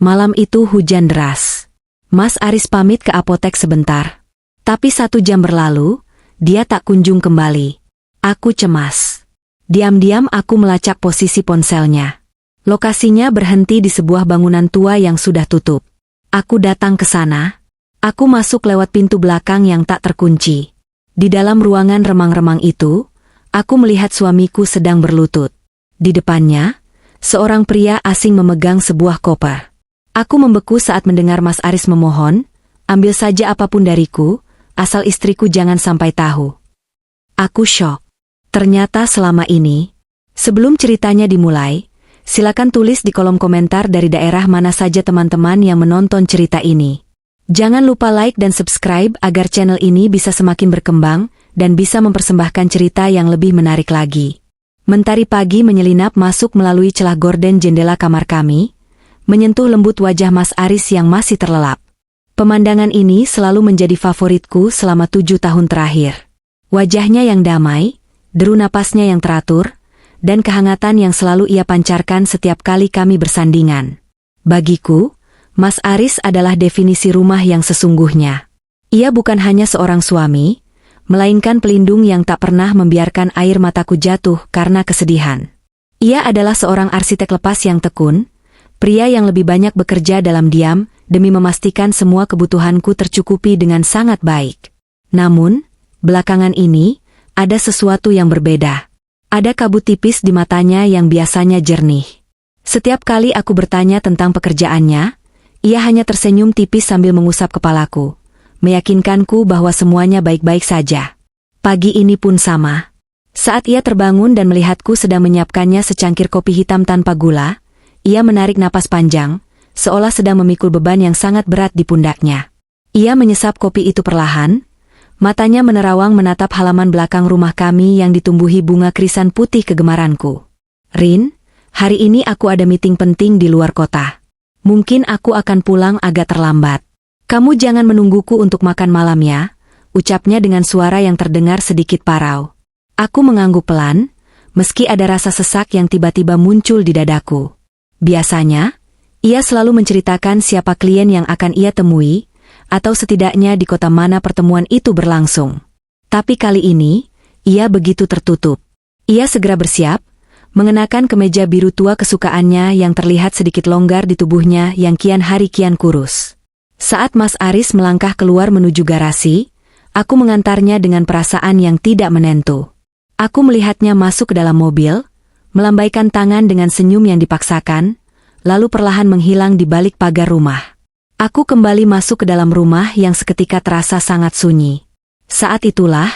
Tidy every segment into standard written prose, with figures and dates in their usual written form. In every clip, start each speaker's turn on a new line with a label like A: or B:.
A: Malam itu hujan deras. Mas Aris pamit ke apotek sebentar. Tapi 1 jam berlalu, dia tak kunjung kembali. Aku cemas. Diam-diam aku melacak posisi ponselnya. Lokasinya berhenti di sebuah bangunan tua yang sudah tutup. Aku datang ke sana. Aku masuk lewat pintu belakang yang tak terkunci. Di dalam ruangan remang-remang itu, aku melihat suamiku sedang berlutut. Di depannya, seorang pria asing memegang sebuah koper. Aku membeku saat mendengar Mas Aris memohon, ambil saja apapun dariku, asal istriku jangan sampai tahu. Aku syok. Ternyata selama ini, sebelum ceritanya dimulai, silakan tulis di kolom komentar dari daerah mana saja teman-teman yang menonton cerita ini. Jangan lupa like dan subscribe agar channel ini bisa semakin berkembang dan bisa mempersembahkan cerita yang lebih menarik lagi. Mentari pagi menyelinap masuk melalui celah gorden jendela kamar kami, menyentuh lembut wajah Mas Aris yang masih terlelap. Pemandangan ini selalu menjadi favoritku selama 7 tahun terakhir. Wajahnya yang damai, deru napasnya yang teratur, dan kehangatan yang selalu ia pancarkan setiap kali kami bersandingan. Bagiku, Mas Aris adalah definisi rumah yang sesungguhnya. Ia bukan hanya seorang suami, melainkan pelindung yang tak pernah membiarkan air mataku jatuh karena kesedihan. Ia adalah seorang arsitek lepas yang tekun, pria yang lebih banyak bekerja dalam diam demi memastikan semua kebutuhanku tercukupi dengan sangat baik. Namun, belakangan ini, ada sesuatu yang berbeda. Ada kabut tipis di matanya yang biasanya jernih. Setiap kali aku bertanya tentang pekerjaannya, ia hanya tersenyum tipis sambil mengusap kepalaku, meyakinkanku bahwa semuanya baik-baik saja. Pagi ini pun sama. Saat ia terbangun dan melihatku sedang menyiapkannya secangkir kopi hitam tanpa gula, ia menarik napas panjang, seolah sedang memikul beban yang sangat berat di pundaknya. Ia menyesap kopi itu perlahan, matanya menerawang menatap halaman belakang rumah kami yang ditumbuhi bunga krisan putih kegemaranku. "Rin, hari ini aku ada meeting penting di luar kota. Mungkin aku akan pulang agak terlambat. Kamu jangan menungguku untuk makan malam ya," ucapnya dengan suara yang terdengar sedikit parau. Aku mengangguk pelan, meski ada rasa sesak yang tiba-tiba muncul di dadaku. Biasanya, ia selalu menceritakan siapa klien yang akan ia temui, atau setidaknya di kota mana pertemuan itu berlangsung. Tapi kali ini, ia begitu tertutup. Ia segera bersiap, mengenakan kemeja biru tua kesukaannya yang terlihat sedikit longgar di tubuhnya yang kian hari kian kurus. Saat Mas Aris melangkah keluar menuju garasi, aku mengantarnya dengan perasaan yang tidak menentu. Aku melihatnya masuk ke dalam mobil, melambaikan tangan dengan senyum yang dipaksakan, lalu perlahan menghilang di balik pagar rumah. Aku kembali masuk ke dalam rumah yang seketika terasa sangat sunyi. Saat itulah,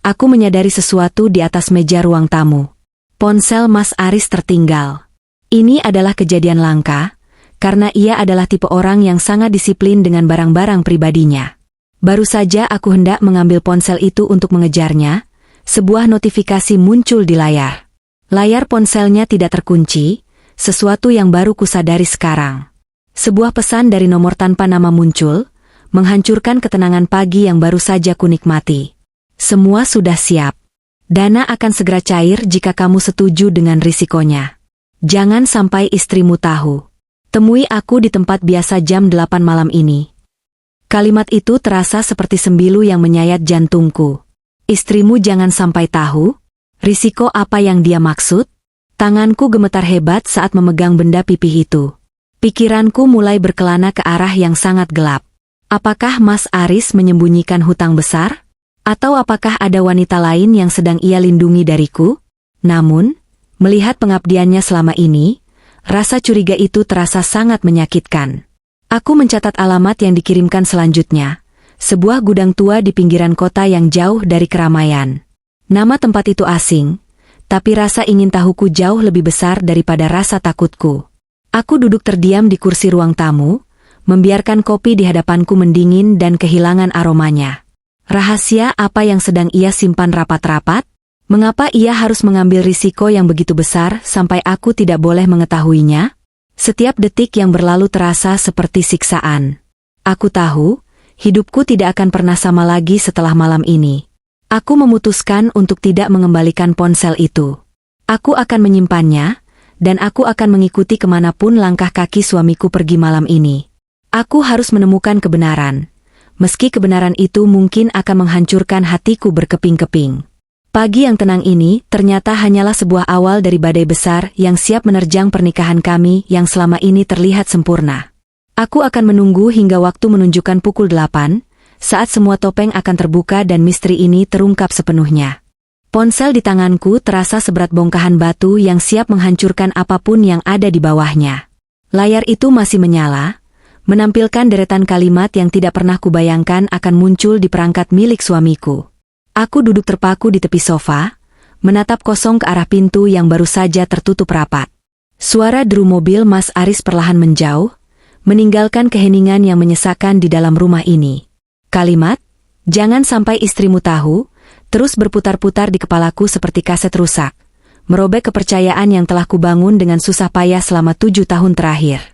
A: aku menyadari sesuatu di atas meja ruang tamu. Ponsel Mas Aris tertinggal. Ini adalah kejadian langka, karena ia adalah tipe orang yang sangat disiplin dengan barang-barang pribadinya. Baru saja aku hendak mengambil ponsel itu untuk mengejarnya, sebuah notifikasi muncul di layar. Layar ponselnya tidak terkunci, sesuatu yang baru kusadari sekarang. Sebuah pesan dari nomor tanpa nama muncul, menghancurkan ketenangan pagi yang baru saja kunikmati. "Semua sudah siap. Dana akan segera cair jika kamu setuju dengan risikonya. Jangan sampai istrimu tahu. Temui aku di tempat biasa jam 8 malam ini." Kalimat itu terasa seperti sembilu yang menyayat jantungku. Istrimu jangan sampai tahu? Risiko apa yang dia maksud? Tanganku gemetar hebat saat memegang benda pipih itu. Pikiranku mulai berkelana ke arah yang sangat gelap. Apakah Mas Aris menyembunyikan hutang besar? Atau apakah ada wanita lain yang sedang ia lindungi dariku? Namun, melihat pengabdiannya selama ini, rasa curiga itu terasa sangat menyakitkan. Aku mencatat alamat yang dikirimkan selanjutnya, sebuah gudang tua di pinggiran kota yang jauh dari keramaian. Nama tempat itu asing, tapi rasa ingin tahuku jauh lebih besar daripada rasa takutku. Aku duduk terdiam di kursi ruang tamu, membiarkan kopi di hadapanku mendingin dan kehilangan aromanya. Rahasia apa yang sedang ia simpan rapat-rapat? Mengapa ia harus mengambil risiko yang begitu besar sampai aku tidak boleh mengetahuinya? Setiap detik yang berlalu terasa seperti siksaan. Aku tahu, hidupku tidak akan pernah sama lagi setelah malam ini. Aku memutuskan untuk tidak mengembalikan ponsel itu. Aku akan menyimpannya, dan aku akan mengikuti kemanapun langkah kaki suamiku pergi malam ini. Aku harus menemukan kebenaran, meski kebenaran itu mungkin akan menghancurkan hatiku berkeping-keping. Pagi yang tenang ini ternyata hanyalah sebuah awal dari badai besar yang siap menerjang pernikahan kami yang selama ini terlihat sempurna. Aku akan menunggu hingga waktu menunjukkan pukul 8, saat semua topeng akan terbuka dan misteri ini terungkap sepenuhnya. Ponsel di tanganku terasa seberat bongkahan batu yang siap menghancurkan apapun yang ada di bawahnya. Layar itu masih menyala, menampilkan deretan kalimat yang tidak pernah kubayangkan akan muncul di perangkat milik suamiku. Aku duduk terpaku di tepi sofa, menatap kosong ke arah pintu yang baru saja tertutup rapat. Suara deru mobil Mas Aris perlahan menjauh, meninggalkan keheningan yang menyesakan di dalam rumah ini. Kalimat, "Jangan sampai istrimu tahu," terus berputar-putar di kepalaku seperti kaset rusak, merobek kepercayaan yang telah kubangun dengan susah payah selama 7 tahun terakhir.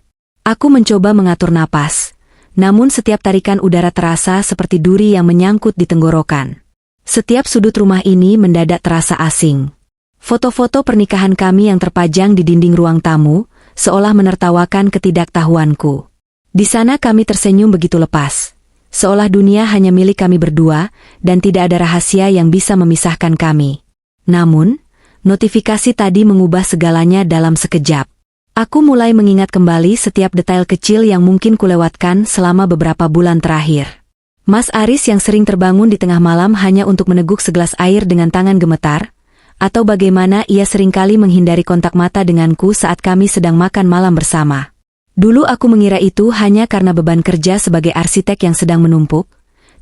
A: Aku mencoba mengatur napas, namun setiap tarikan udara terasa seperti duri yang menyangkut di tenggorokan. Setiap sudut rumah ini mendadak terasa asing. Foto-foto pernikahan kami yang terpajang di dinding ruang tamu, seolah menertawakan ketidaktahuanku. Di sana kami tersenyum begitu lepas, seolah dunia hanya milik kami berdua, dan tidak ada rahasia yang bisa memisahkan kami. Namun, notifikasi tadi mengubah segalanya dalam sekejap. Aku mulai mengingat kembali setiap detail kecil yang mungkin kulewatkan selama beberapa bulan terakhir. Mas Aris yang sering terbangun di tengah malam hanya untuk meneguk segelas air dengan tangan gemetar, atau bagaimana ia seringkali menghindari kontak mata denganku saat kami sedang makan malam bersama. Dulu aku mengira itu hanya karena beban kerja sebagai arsitek yang sedang menumpuk,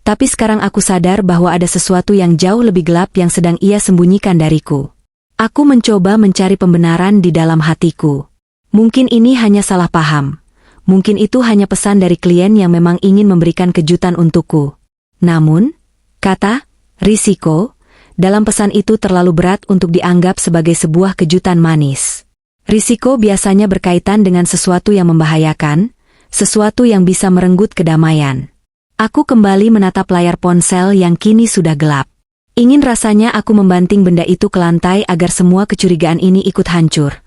A: tapi sekarang aku sadar bahwa ada sesuatu yang jauh lebih gelap yang sedang ia sembunyikan dariku. Aku mencoba mencari pembenaran di dalam hatiku. Mungkin ini hanya salah paham. Mungkin itu hanya pesan dari klien yang memang ingin memberikan kejutan untukku. Namun, kata risiko dalam pesan itu terlalu berat untuk dianggap sebagai sebuah kejutan manis. Risiko biasanya berkaitan dengan sesuatu yang membahayakan, sesuatu yang bisa merenggut kedamaian. Aku kembali menatap layar ponsel yang kini sudah gelap. Ingin rasanya aku membanting benda itu ke lantai agar semua kecurigaan ini ikut hancur.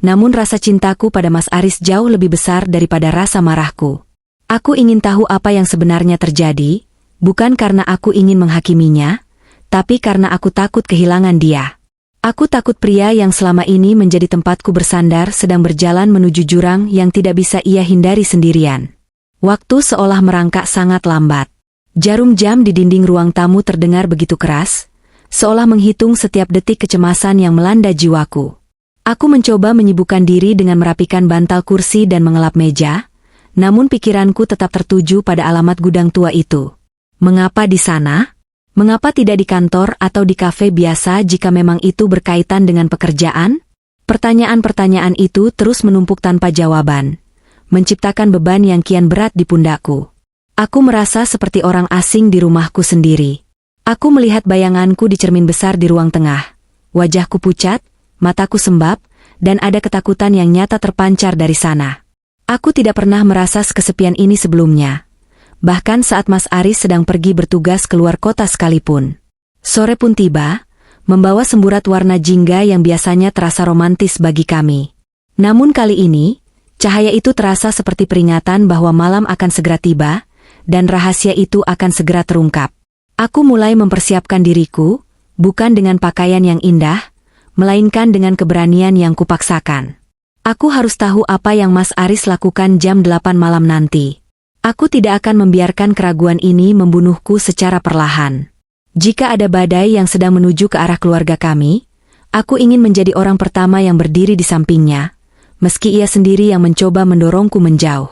A: Namun rasa cintaku pada Mas Aris jauh lebih besar daripada rasa marahku. Aku ingin tahu apa yang sebenarnya terjadi, bukan karena aku ingin menghakiminya, tapi karena aku takut kehilangan dia. Aku takut pria yang selama ini menjadi tempatku bersandar sedang berjalan menuju jurang yang tidak bisa ia hindari sendirian. Waktu seolah merangkak sangat lambat. Jarum jam di dinding ruang tamu terdengar begitu keras, seolah menghitung setiap detik kecemasan yang melanda jiwaku. Aku mencoba menyibukkan diri dengan merapikan bantal kursi dan mengelap meja, namun pikiranku tetap tertuju pada alamat gudang tua itu. Mengapa di sana? Mengapa tidak di kantor atau di kafe biasa jika memang itu berkaitan dengan pekerjaan? Pertanyaan-pertanyaan itu terus menumpuk tanpa jawaban, menciptakan beban yang kian berat di pundakku. Aku merasa seperti orang asing di rumahku sendiri. Aku melihat bayanganku di cermin besar di ruang tengah. Wajahku pucat, mataku sembab, dan ada ketakutan yang nyata terpancar dari sana. Aku tidak pernah merasa kesepian ini sebelumnya. Bahkan saat Mas Aris sedang pergi bertugas keluar kota sekalipun. Sore pun tiba, membawa semburat warna jingga yang biasanya terasa romantis bagi kami. Namun kali ini, cahaya itu terasa seperti peringatan bahwa malam akan segera tiba, dan rahasia itu akan segera terungkap. Aku mulai mempersiapkan diriku, bukan dengan pakaian yang indah, melainkan dengan keberanian yang kupaksakan. Aku harus tahu apa yang Mas Aris lakukan jam 8 malam nanti. Aku tidak akan membiarkan keraguan ini membunuhku secara perlahan. Jika ada badai yang sedang menuju ke arah keluarga kami, aku ingin menjadi orang pertama yang berdiri di sampingnya, meski ia sendiri yang mencoba mendorongku menjauh.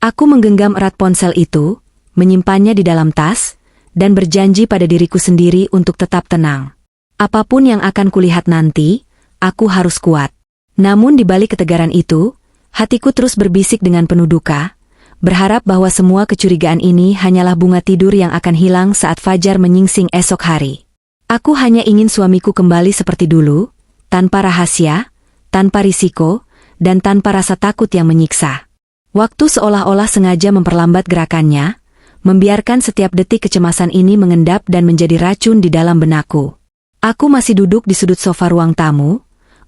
A: Aku menggenggam erat ponsel itu, menyimpannya di dalam tas, dan berjanji pada diriku sendiri untuk tetap tenang. Apapun yang akan kulihat nanti, aku harus kuat. Namun di balik ketegaran itu, hatiku terus berbisik dengan penuh duka, berharap bahwa semua kecurigaan ini hanyalah bunga tidur yang akan hilang saat fajar menyingsing esok hari. Aku hanya ingin suamiku kembali seperti dulu, tanpa rahasia, tanpa risiko, dan tanpa rasa takut yang menyiksa. Waktu seolah-olah sengaja memperlambat gerakannya, membiarkan setiap detik kecemasan ini mengendap dan menjadi racun di dalam benakku. Aku masih duduk di sudut sofa ruang tamu,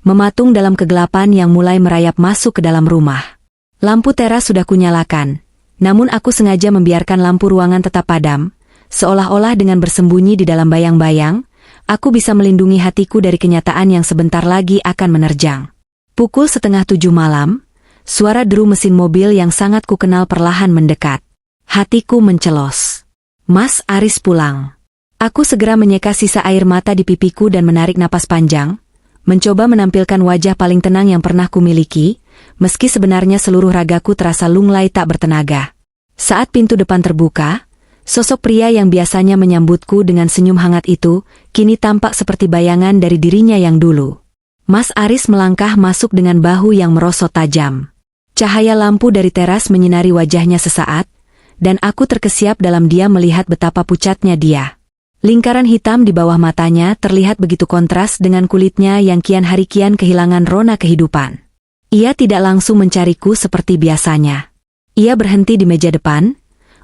A: mematung dalam kegelapan yang mulai merayap masuk ke dalam rumah. Lampu teras sudah kunyalakan, namun aku sengaja membiarkan lampu ruangan tetap padam, seolah-olah dengan bersembunyi di dalam bayang-bayang, aku bisa melindungi hatiku dari kenyataan yang sebentar lagi akan menerjang. Pukul 6:30 malam, suara deru mesin mobil yang sangat kukenal perlahan mendekat. Hatiku mencelos. Mas Aris pulang. Aku segera menyeka sisa air mata di pipiku dan menarik napas panjang, mencoba menampilkan wajah paling tenang yang pernah kumiliki, meski sebenarnya seluruh ragaku terasa lunglai tak bertenaga. Saat pintu depan terbuka, sosok pria yang biasanya menyambutku dengan senyum hangat itu, kini tampak seperti bayangan dari dirinya yang dulu. Mas Aris melangkah masuk dengan bahu yang merosot tajam. Cahaya lampu dari teras menyinari wajahnya sesaat, dan aku terkesiap dalam diam melihat betapa pucatnya dia. Lingkaran hitam di bawah matanya terlihat begitu kontras dengan kulitnya yang kian hari kian kehilangan rona kehidupan. Ia tidak langsung mencariku seperti biasanya. Ia berhenti di meja depan,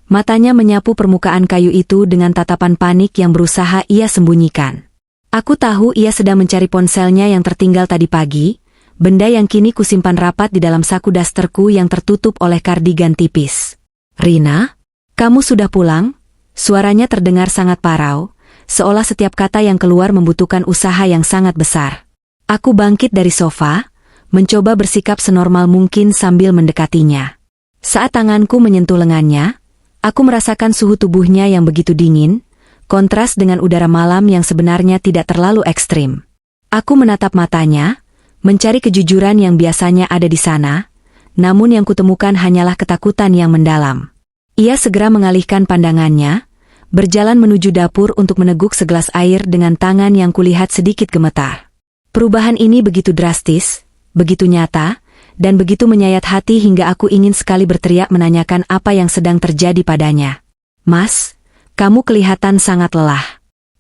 A: matanya menyapu permukaan kayu itu dengan tatapan panik yang berusaha ia sembunyikan. Aku tahu ia sedang mencari ponselnya yang tertinggal tadi pagi, benda yang kini kusimpan rapat di dalam saku dasterku yang tertutup oleh kardigan tipis. "Rina, kamu sudah pulang?" Suaranya terdengar sangat parau, seolah setiap kata yang keluar membutuhkan usaha yang sangat besar. Aku bangkit dari sofa, mencoba bersikap senormal mungkin sambil mendekatinya. Saat tanganku menyentuh lengannya, aku merasakan suhu tubuhnya yang begitu dingin, kontras dengan udara malam yang sebenarnya tidak terlalu ekstrim. Aku menatap matanya, mencari kejujuran yang biasanya ada di sana, namun yang kutemukan hanyalah ketakutan yang mendalam. Ia segera mengalihkan pandangannya, berjalan menuju dapur untuk meneguk segelas air dengan tangan yang kulihat sedikit gemetar. Perubahan ini begitu drastis, begitu nyata, dan begitu menyayat hati hingga aku ingin sekali berteriak menanyakan apa yang sedang terjadi padanya. "Mas, kamu kelihatan sangat lelah.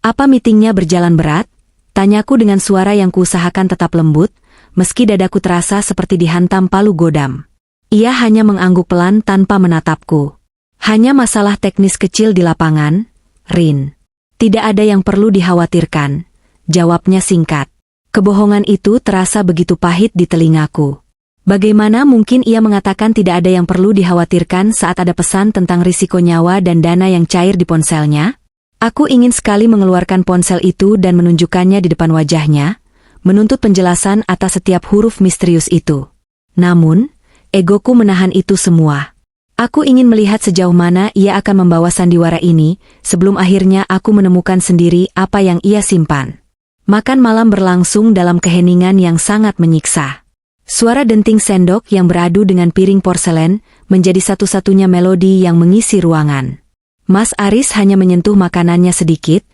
A: Apa meetingnya berjalan berat?" Tanyaku dengan suara yang kuusahakan tetap lembut, meski dadaku terasa seperti dihantam palu godam. Ia hanya mengangguk pelan tanpa menatapku. "Hanya masalah teknis kecil di lapangan, Rin. Tidak ada yang perlu dikhawatirkan," jawabnya singkat. Kebohongan itu terasa begitu pahit di telingaku. Bagaimana mungkin ia mengatakan tidak ada yang perlu dikhawatirkan saat ada pesan tentang risiko nyawa dan dana yang cair di ponselnya? Aku ingin sekali mengeluarkan ponsel itu dan menunjukkannya di depan wajahnya, menuntut penjelasan atas setiap huruf misterius itu. Namun, egoku menahan itu semua. Aku ingin melihat sejauh mana ia akan membawa sandiwara ini, sebelum akhirnya aku menemukan sendiri apa yang ia simpan. Makan malam berlangsung dalam keheningan yang sangat menyiksa. Suara denting sendok yang beradu dengan piring porselen menjadi satu-satunya melodi yang mengisi ruangan. Mas Aris hanya menyentuh makanannya sedikit,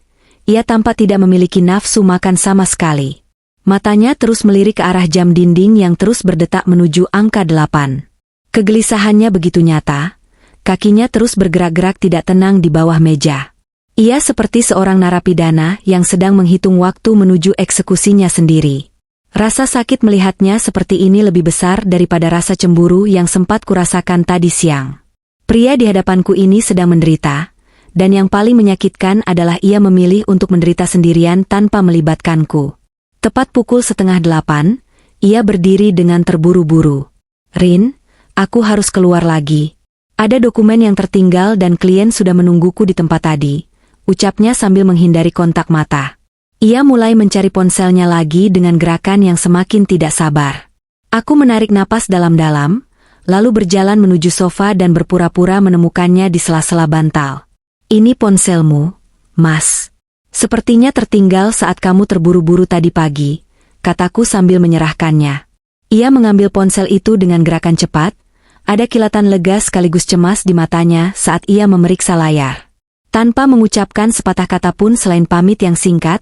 A: ia tampak tidak memiliki nafsu makan sama sekali. Matanya terus melirik ke arah jam dinding yang terus berdetak menuju angka 8. Kegelisahannya begitu nyata, kakinya terus bergerak-gerak tidak tenang di bawah meja. Ia seperti seorang narapidana yang sedang menghitung waktu menuju eksekusinya sendiri. Rasa sakit melihatnya seperti ini lebih besar daripada rasa cemburu yang sempat kurasakan tadi siang. Pria di hadapanku ini sedang menderita, dan yang paling menyakitkan adalah ia memilih untuk menderita sendirian tanpa melibatkanku. Tepat pukul 7:30, ia berdiri dengan terburu-buru. "Rin, aku harus keluar lagi. Ada dokumen yang tertinggal dan klien sudah menungguku di tempat tadi," ucapnya sambil menghindari kontak mata. Ia mulai mencari ponselnya lagi dengan gerakan yang semakin tidak sabar. Aku menarik napas dalam-dalam, lalu berjalan menuju sofa dan berpura-pura menemukannya di sela-sela bantal. "Ini ponselmu, Mas. Sepertinya tertinggal saat kamu terburu-buru tadi pagi," kataku sambil menyerahkannya. Ia mengambil ponsel itu dengan gerakan cepat, ada kilatan lega sekaligus cemas di matanya saat ia memeriksa layar. Tanpa mengucapkan sepatah kata pun selain pamit yang singkat,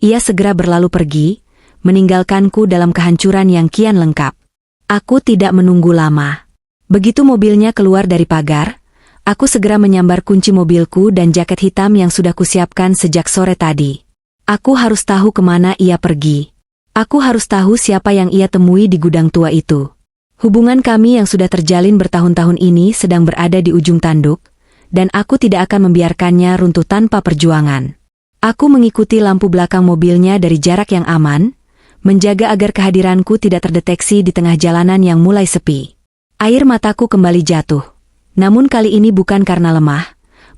A: ia segera berlalu pergi, meninggalkanku dalam kehancuran yang kian lengkap. Aku tidak menunggu lama. Begitu mobilnya keluar dari pagar, aku segera menyambar kunci mobilku dan jaket hitam yang sudah kusiapkan sejak sore tadi. Aku harus tahu kemana ia pergi. Aku harus tahu siapa yang ia temui di gudang tua itu. Hubungan kami yang sudah terjalin bertahun-tahun ini sedang berada di ujung tanduk, dan aku tidak akan membiarkannya runtuh tanpa perjuangan. Aku mengikuti lampu belakang mobilnya dari jarak yang aman, menjaga agar kehadiranku tidak terdeteksi di tengah jalanan yang mulai sepi. Air mataku kembali jatuh. Namun kali ini bukan karena lemah,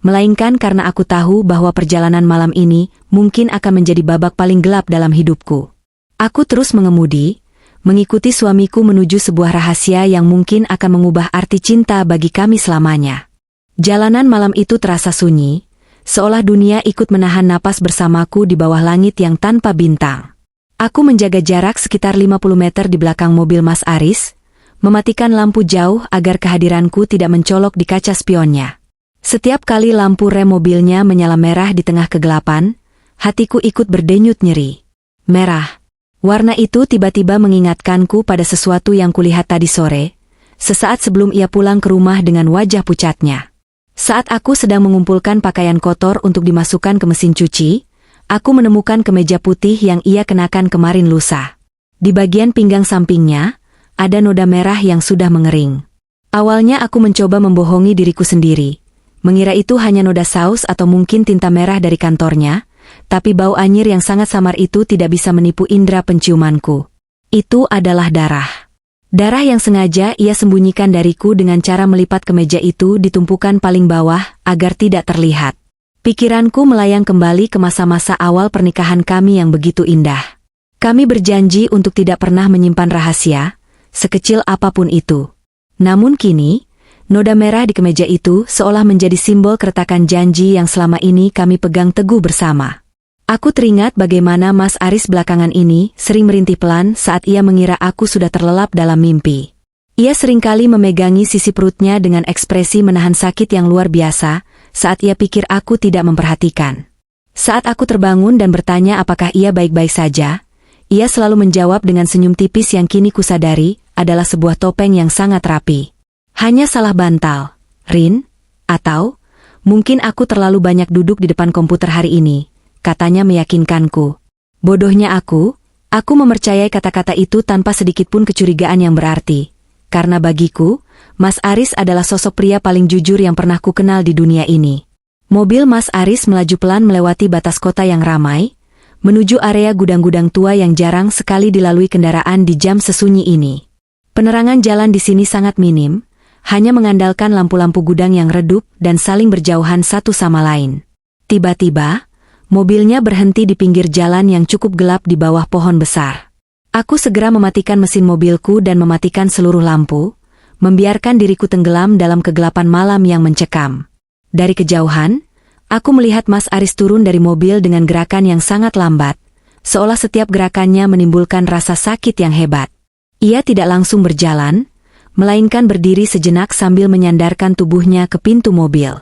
A: melainkan karena aku tahu bahwa perjalanan malam ini mungkin akan menjadi babak paling gelap dalam hidupku. Aku terus mengemudi, mengikuti suamiku menuju sebuah rahasia yang mungkin akan mengubah arti cinta bagi kami selamanya. Jalanan malam itu terasa sunyi, seolah dunia ikut menahan napas bersamaku di bawah langit yang tanpa bintang. Aku menjaga jarak sekitar 50 meter di belakang mobil Mas Aris, mematikan lampu jauh agar kehadiranku tidak mencolok di kaca spionnya. Setiap kali lampu rem mobilnya menyala merah di tengah kegelapan, hatiku ikut berdenyut nyeri. Merah. Warna itu tiba-tiba mengingatkanku pada sesuatu yang kulihat tadi sore, sesaat sebelum ia pulang ke rumah dengan wajah pucatnya. Saat aku sedang mengumpulkan pakaian kotor untuk dimasukkan ke mesin cuci, aku menemukan kemeja putih yang ia kenakan kemarin lusa. Di bagian pinggang sampingnya, ada noda merah yang sudah mengering. Awalnya aku mencoba membohongi diriku sendiri, mengira itu hanya noda saus atau mungkin tinta merah dari kantornya, tapi bau anyir yang sangat samar itu tidak bisa menipu indera penciumanku. Itu adalah darah. Darah yang sengaja ia sembunyikan dariku dengan cara melipat kemeja itu di tumpukan paling bawah agar tidak terlihat. Pikiranku melayang kembali ke masa-masa awal pernikahan kami yang begitu indah. Kami berjanji untuk tidak pernah menyimpan rahasia, sekecil apapun itu. Namun kini, noda merah di kemeja itu seolah menjadi simbol keretakan janji yang selama ini kami pegang teguh bersama. Aku teringat bagaimana Mas Aris belakangan ini sering merintih pelan saat ia mengira aku sudah terlelap dalam mimpi. Ia seringkali memegangi sisi perutnya dengan ekspresi menahan sakit yang luar biasa, saat ia pikir aku tidak memperhatikan. Saat aku terbangun dan bertanya apakah ia baik-baik saja, ia selalu menjawab dengan senyum tipis yang kini kusadari adalah sebuah topeng yang sangat rapi. Hanya salah bantal, Rin, atau mungkin aku terlalu banyak duduk di depan komputer hari ini, katanya meyakinkanku. Bodohnya aku mempercayai kata-kata itu tanpa sedikitpun kecurigaan yang berarti. Karena bagiku, Mas Aris adalah sosok pria paling jujur yang pernah ku kenal di dunia ini. Mobil Mas Aris melaju pelan melewati batas kota yang ramai, menuju area gudang-gudang tua yang jarang sekali dilalui kendaraan di jam sesunyi ini. Penerangan jalan di sini sangat minim, hanya mengandalkan lampu-lampu gudang yang redup dan saling berjauhan satu sama lain. Tiba-tiba, mobilnya berhenti di pinggir jalan yang cukup gelap di bawah pohon besar. Aku segera mematikan mesin mobilku dan mematikan seluruh lampu, membiarkan diriku tenggelam dalam kegelapan malam yang mencekam. Dari kejauhan, aku melihat Mas Aris turun dari mobil dengan gerakan yang sangat lambat, seolah setiap gerakannya menimbulkan rasa sakit yang hebat. Ia tidak langsung berjalan, melainkan berdiri sejenak sambil menyandarkan tubuhnya ke pintu mobil.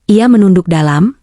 A: Ia menunduk dalam,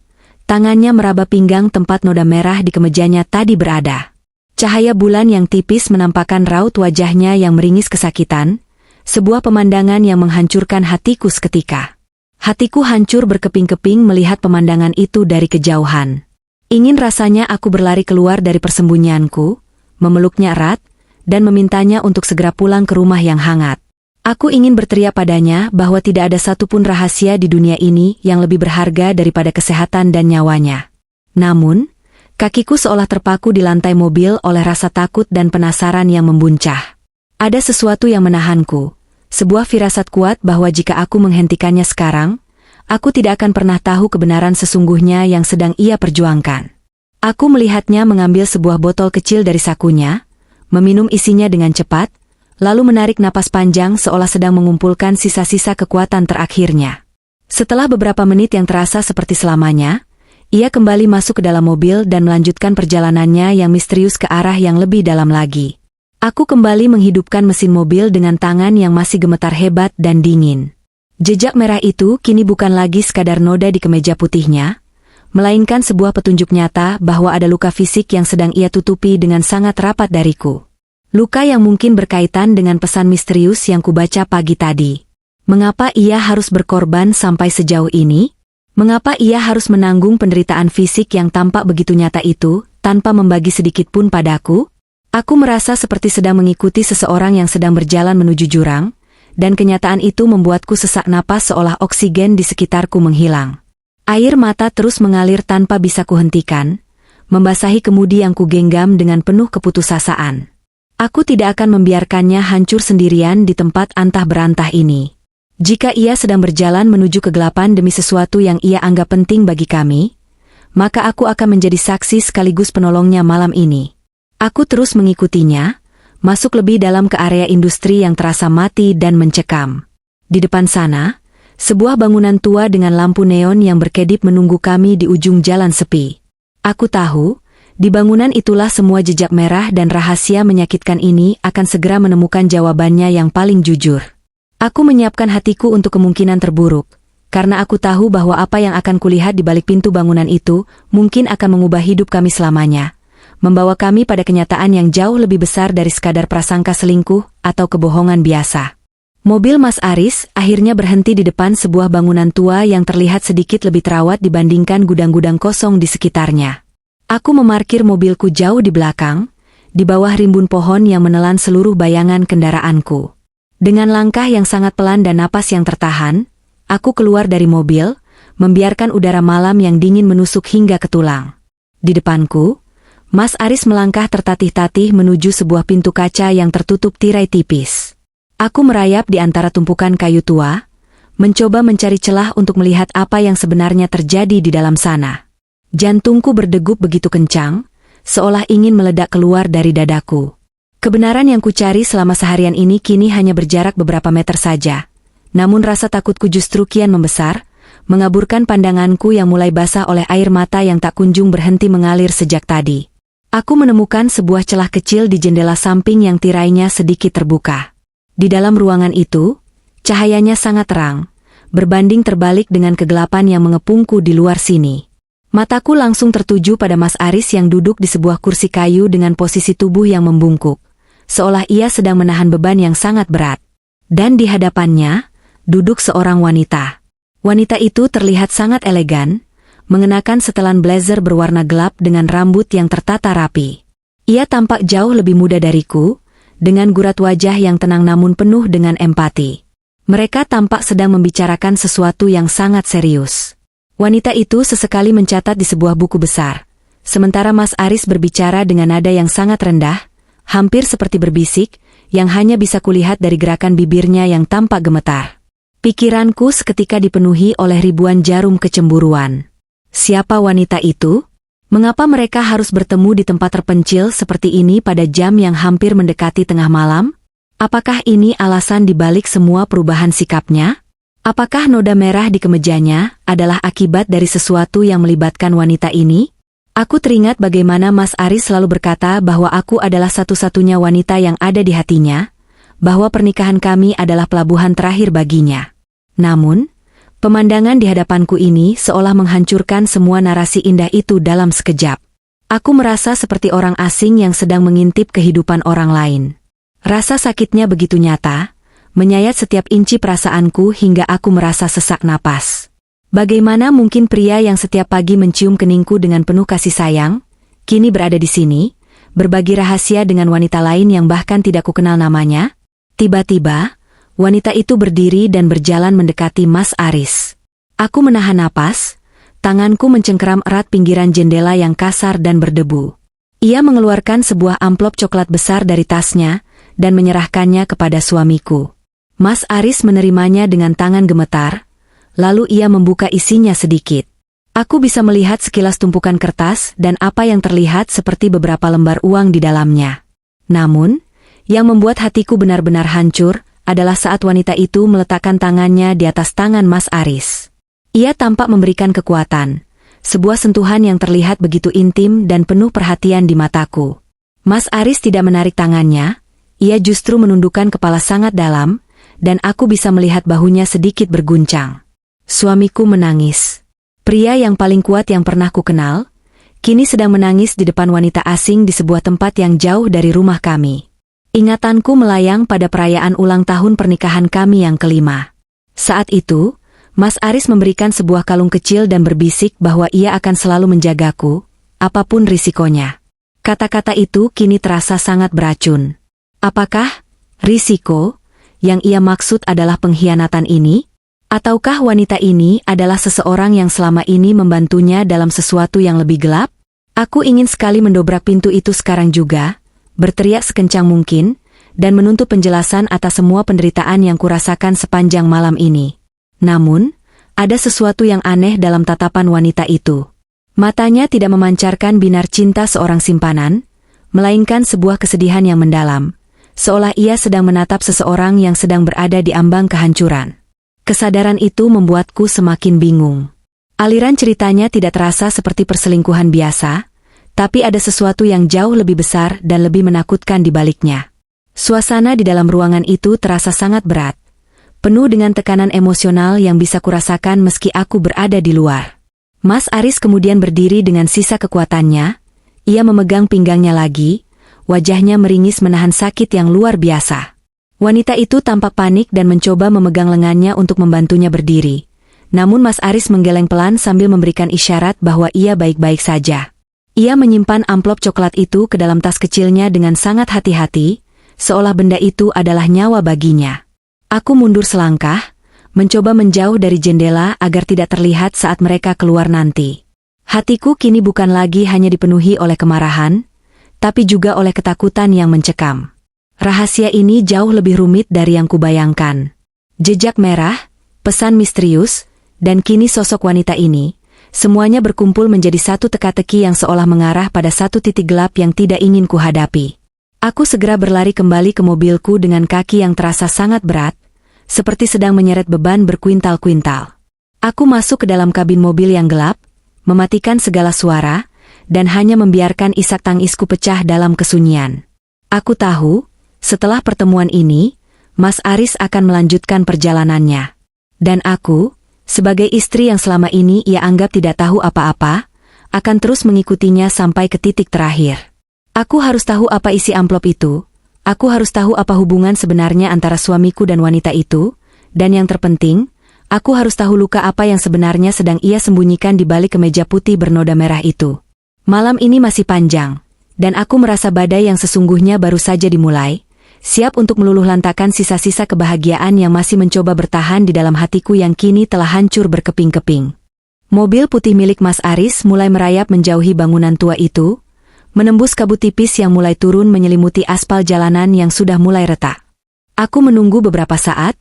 A: tangannya meraba pinggang tempat noda merah di kemejanya tadi berada. Cahaya bulan yang tipis menampakkan raut wajahnya yang meringis kesakitan, sebuah pemandangan yang menghancurkan hatiku seketika. Hatiku hancur berkeping-keping melihat pemandangan itu dari kejauhan. Ingin rasanya aku berlari keluar dari persembunyianku, memeluknya erat, dan memintanya untuk segera pulang ke rumah yang hangat. Aku ingin berteriak padanya bahwa tidak ada satupun rahasia di dunia ini yang lebih berharga daripada kesehatan dan nyawanya. Namun, kakiku seolah terpaku di lantai mobil oleh rasa takut dan penasaran yang membuncah. Ada sesuatu yang menahanku, sebuah firasat kuat bahwa jika aku menghentikannya sekarang, aku tidak akan pernah tahu kebenaran sesungguhnya yang sedang ia perjuangkan. Aku melihatnya mengambil sebuah botol kecil dari sakunya, meminum isinya dengan cepat, lalu menarik napas panjang seolah sedang mengumpulkan sisa-sisa kekuatan terakhirnya. Setelah beberapa menit yang terasa seperti selamanya, ia kembali masuk ke dalam mobil dan melanjutkan perjalanannya yang misterius ke arah yang lebih dalam lagi. Aku kembali menghidupkan mesin mobil dengan tangan yang masih gemetar hebat dan dingin. Jejak merah itu kini bukan lagi sekadar noda di kemeja putihnya, melainkan sebuah petunjuk nyata bahwa ada luka fisik yang sedang ia tutupi dengan sangat rapat dariku. Luka yang mungkin berkaitan dengan pesan misterius yang kubaca pagi tadi. Mengapa ia harus berkorban sampai sejauh ini? Mengapa ia harus menanggung penderitaan fisik yang tampak begitu nyata itu, tanpa membagi sedikit pun padaku? Aku merasa seperti sedang mengikuti seseorang yang sedang berjalan menuju jurang, dan kenyataan itu membuatku sesak napas seolah oksigen di sekitarku menghilang. Air mata terus mengalir tanpa bisa kuhentikan, membasahi kemudi yang kugenggam dengan penuh keputusasaan. Aku tidak akan membiarkannya hancur sendirian di tempat antah berantah ini. Jika ia sedang berjalan menuju kegelapan demi sesuatu yang ia anggap penting bagi kami, maka aku akan menjadi saksi sekaligus penolongnya malam ini. Aku terus mengikutinya, masuk lebih dalam ke area industri yang terasa mati dan mencekam. Di depan sana, sebuah bangunan tua dengan lampu neon yang berkedip menunggu kami di ujung jalan sepi. Aku tahu, di bangunan itulah semua jejak merah dan rahasia menyakitkan ini akan segera menemukan jawabannya yang paling jujur. Aku menyiapkan hatiku untuk kemungkinan terburuk, karena aku tahu bahwa apa yang akan kulihat di balik pintu bangunan itu mungkin akan mengubah hidup kami selamanya, membawa kami pada kenyataan yang jauh lebih besar dari sekadar prasangka selingkuh atau kebohongan biasa. Mobil Mas Aris akhirnya berhenti di depan sebuah bangunan tua yang terlihat sedikit lebih terawat dibandingkan gudang-gudang kosong di sekitarnya. Aku memarkir mobilku jauh di belakang, di bawah rimbun pohon yang menelan seluruh bayangan kendaraanku. Dengan langkah yang sangat pelan dan napas yang tertahan, aku keluar dari mobil, membiarkan udara malam yang dingin menusuk hingga ke tulang. Di depanku, Mas Aris melangkah tertatih-tatih menuju sebuah pintu kaca yang tertutup tirai tipis. Aku merayap di antara tumpukan kayu tua, mencoba mencari celah untuk melihat apa yang sebenarnya terjadi di dalam sana. Jantungku berdegup begitu kencang, seolah ingin meledak keluar dari dadaku. Kebenaran yang kucari selama seharian ini kini hanya berjarak beberapa meter saja. Namun rasa takutku justru kian membesar, mengaburkan pandanganku yang mulai basah oleh air mata yang tak kunjung berhenti mengalir sejak tadi. Aku menemukan sebuah celah kecil di jendela samping yang tirainya sedikit terbuka. Di dalam ruangan itu, cahayanya sangat terang, berbanding terbalik dengan kegelapan yang mengepungku di luar sini. Mataku langsung tertuju pada Mas Aris yang duduk di sebuah kursi kayu dengan posisi tubuh yang membungkuk, seolah ia sedang menahan beban yang sangat berat. Dan di hadapannya, duduk seorang wanita. Wanita itu terlihat sangat elegan, mengenakan setelan blazer berwarna gelap dengan rambut yang tertata rapi. Ia tampak jauh lebih muda dariku, dengan gurat wajah yang tenang namun penuh dengan empati. Mereka tampak sedang membicarakan sesuatu yang sangat serius. Wanita itu sesekali mencatat di sebuah buku besar, sementara Mas Aris berbicara dengan nada yang sangat rendah, hampir seperti berbisik, yang hanya bisa kulihat dari gerakan bibirnya yang tampak gemetar. Pikiranku seketika dipenuhi oleh ribuan jarum kecemburuan. Siapa wanita itu? Mengapa mereka harus bertemu di tempat terpencil seperti ini pada jam yang hampir mendekati tengah malam? Apakah ini alasan dibalik semua perubahan sikapnya? Apakah noda merah di kemejanya adalah akibat dari sesuatu yang melibatkan wanita ini? Aku teringat bagaimana Mas Aris selalu berkata bahwa aku adalah satu-satunya wanita yang ada di hatinya, bahwa pernikahan kami adalah pelabuhan terakhir baginya. Namun, pemandangan di hadapanku ini seolah menghancurkan semua narasi indah itu dalam sekejap. Aku merasa seperti orang asing yang sedang mengintip kehidupan orang lain. Rasa sakitnya begitu nyata, menyayat setiap inci perasaanku hingga aku merasa sesak napas. Bagaimana mungkin pria yang setiap pagi mencium keningku dengan penuh kasih sayang, kini berada di sini, berbagi rahasia dengan wanita lain yang bahkan tidak kukenal namanya? Tiba-tiba, wanita itu berdiri dan berjalan mendekati Mas Aris. Aku menahan napas, tanganku mencengkeram erat pinggiran jendela yang kasar dan berdebu. Ia mengeluarkan sebuah amplop coklat besar dari tasnya, dan menyerahkannya kepada suamiku. Mas Aris menerimanya dengan tangan gemetar, lalu ia membuka isinya sedikit. Aku bisa melihat sekilas tumpukan kertas dan apa yang terlihat seperti beberapa lembar uang di dalamnya. Namun, yang membuat hatiku benar-benar hancur adalah saat wanita itu meletakkan tangannya di atas tangan Mas Aris. Ia tampak memberikan kekuatan, sebuah sentuhan yang terlihat begitu intim dan penuh perhatian di mataku. Mas Aris tidak menarik tangannya, ia justru menundukkan kepala sangat dalam, dan aku bisa melihat bahunya sedikit berguncang. Suamiku menangis. Pria yang paling kuat yang pernah kukenal, kini sedang menangis di depan wanita asing di sebuah tempat yang jauh dari rumah kami. Ingatanku melayang pada perayaan ulang tahun pernikahan kami yang kelima. Saat itu, Mas Aris memberikan sebuah kalung kecil dan berbisik bahwa ia akan selalu menjagaku, apapun risikonya. Kata-kata itu kini terasa sangat beracun. Apakah risiko yang ia maksud adalah pengkhianatan ini? Ataukah wanita ini adalah seseorang yang selama ini membantunya dalam sesuatu yang lebih gelap? Aku ingin sekali mendobrak pintu itu sekarang juga, berteriak sekencang mungkin, dan menuntut penjelasan atas semua penderitaan yang kurasakan sepanjang malam ini. Namun, ada sesuatu yang aneh dalam tatapan wanita itu. Matanya tidak memancarkan binar cinta seorang simpanan, melainkan sebuah kesedihan yang mendalam, seolah ia sedang menatap seseorang yang sedang berada di ambang kehancuran. Kesadaran itu membuatku semakin bingung. Aliran ceritanya tidak terasa seperti perselingkuhan biasa, tapi ada sesuatu yang jauh lebih besar dan lebih menakutkan di baliknya. Suasana di dalam ruangan itu terasa sangat berat, penuh dengan tekanan emosional yang bisa kurasakan meski aku berada di luar. Mas Aris kemudian berdiri dengan sisa kekuatannya, ia memegang pinggangnya lagi, wajahnya meringis menahan sakit yang luar biasa. Wanita itu tampak panik dan mencoba memegang lengannya untuk membantunya berdiri. Namun Mas Aris menggeleng pelan sambil memberikan isyarat bahwa ia baik-baik saja. Ia menyimpan amplop coklat itu ke dalam tas kecilnya dengan sangat hati-hati, seolah benda itu adalah nyawa baginya. Aku mundur selangkah, mencoba menjauh dari jendela agar tidak terlihat saat mereka keluar nanti. Hatiku kini bukan lagi hanya dipenuhi oleh kemarahan, tapi juga oleh ketakutan yang mencekam. Rahasia ini jauh lebih rumit dari yang kubayangkan. Jejak merah, pesan misterius, dan kini sosok wanita ini, semuanya berkumpul menjadi satu teka-teki yang seolah mengarah pada satu titik gelap yang tidak ingin kuhadapi. Aku segera berlari kembali ke mobilku dengan kaki yang terasa sangat berat, seperti sedang menyeret beban berkuintal-kuintal. Aku masuk ke dalam kabin mobil yang gelap, mematikan segala suara, dan hanya membiarkan isak tangisku pecah dalam kesunyian. Aku tahu, setelah pertemuan ini, Mas Aris akan melanjutkan perjalanannya. Dan aku, sebagai istri yang selama ini ia anggap tidak tahu apa-apa, akan terus mengikutinya sampai ke titik terakhir. Aku harus tahu apa isi amplop itu, aku harus tahu apa hubungan sebenarnya antara suamiku dan wanita itu, dan yang terpenting, aku harus tahu luka apa yang sebenarnya sedang ia sembunyikan di balik kemeja putih bernoda merah itu. Malam ini masih panjang, dan aku merasa badai yang sesungguhnya baru saja dimulai, siap untuk meluluh lantakan sisa-sisa kebahagiaan yang masih mencoba bertahan di dalam hatiku yang kini telah hancur berkeping-keping. Mobil putih milik Mas Aris mulai merayap menjauhi bangunan tua itu, menembus kabut tipis yang mulai turun menyelimuti aspal jalanan yang sudah mulai retak. Aku menunggu beberapa saat,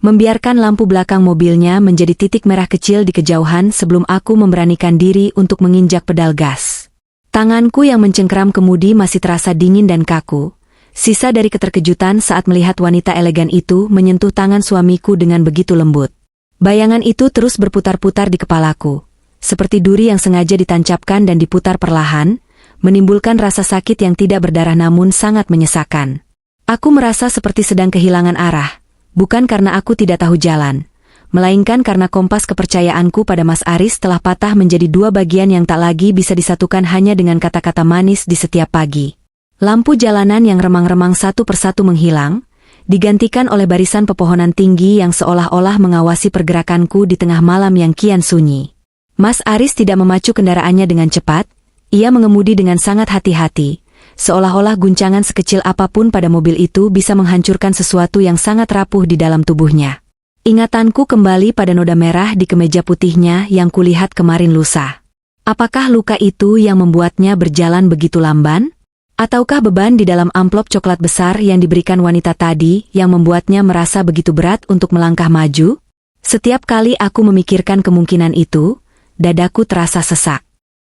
A: membiarkan lampu belakang mobilnya menjadi titik merah kecil di kejauhan sebelum aku memberanikan diri untuk menginjak pedal gas. Tanganku yang mencengkeram kemudi masih terasa dingin dan kaku, sisa dari keterkejutan saat melihat wanita elegan itu menyentuh tangan suamiku dengan begitu lembut. Bayangan itu terus berputar-putar di kepalaku, seperti duri yang sengaja ditancapkan dan diputar perlahan, menimbulkan rasa sakit yang tidak berdarah namun sangat menyesakan. Aku merasa seperti sedang kehilangan arah, bukan karena aku tidak tahu jalan, melainkan karena kompas kepercayaanku pada Mas Aris telah patah menjadi dua bagian yang tak lagi bisa disatukan hanya dengan kata-kata manis di setiap pagi. Lampu jalanan yang remang-remang satu persatu menghilang, digantikan oleh barisan pepohonan tinggi yang seolah-olah mengawasi pergerakanku di tengah malam yang kian sunyi. Mas Aris tidak memacu kendaraannya dengan cepat, ia mengemudi dengan sangat hati-hati, seolah-olah guncangan sekecil apapun pada mobil itu bisa menghancurkan sesuatu yang sangat rapuh di dalam tubuhnya. Ingatanku kembali pada noda merah di kemeja putihnya yang kulihat kemarin lusa. Apakah luka itu yang membuatnya berjalan begitu lamban? Ataukah beban di dalam amplop coklat besar yang diberikan wanita tadi yang membuatnya merasa begitu berat untuk melangkah maju? Setiap kali aku memikirkan kemungkinan itu, dadaku terasa sesak.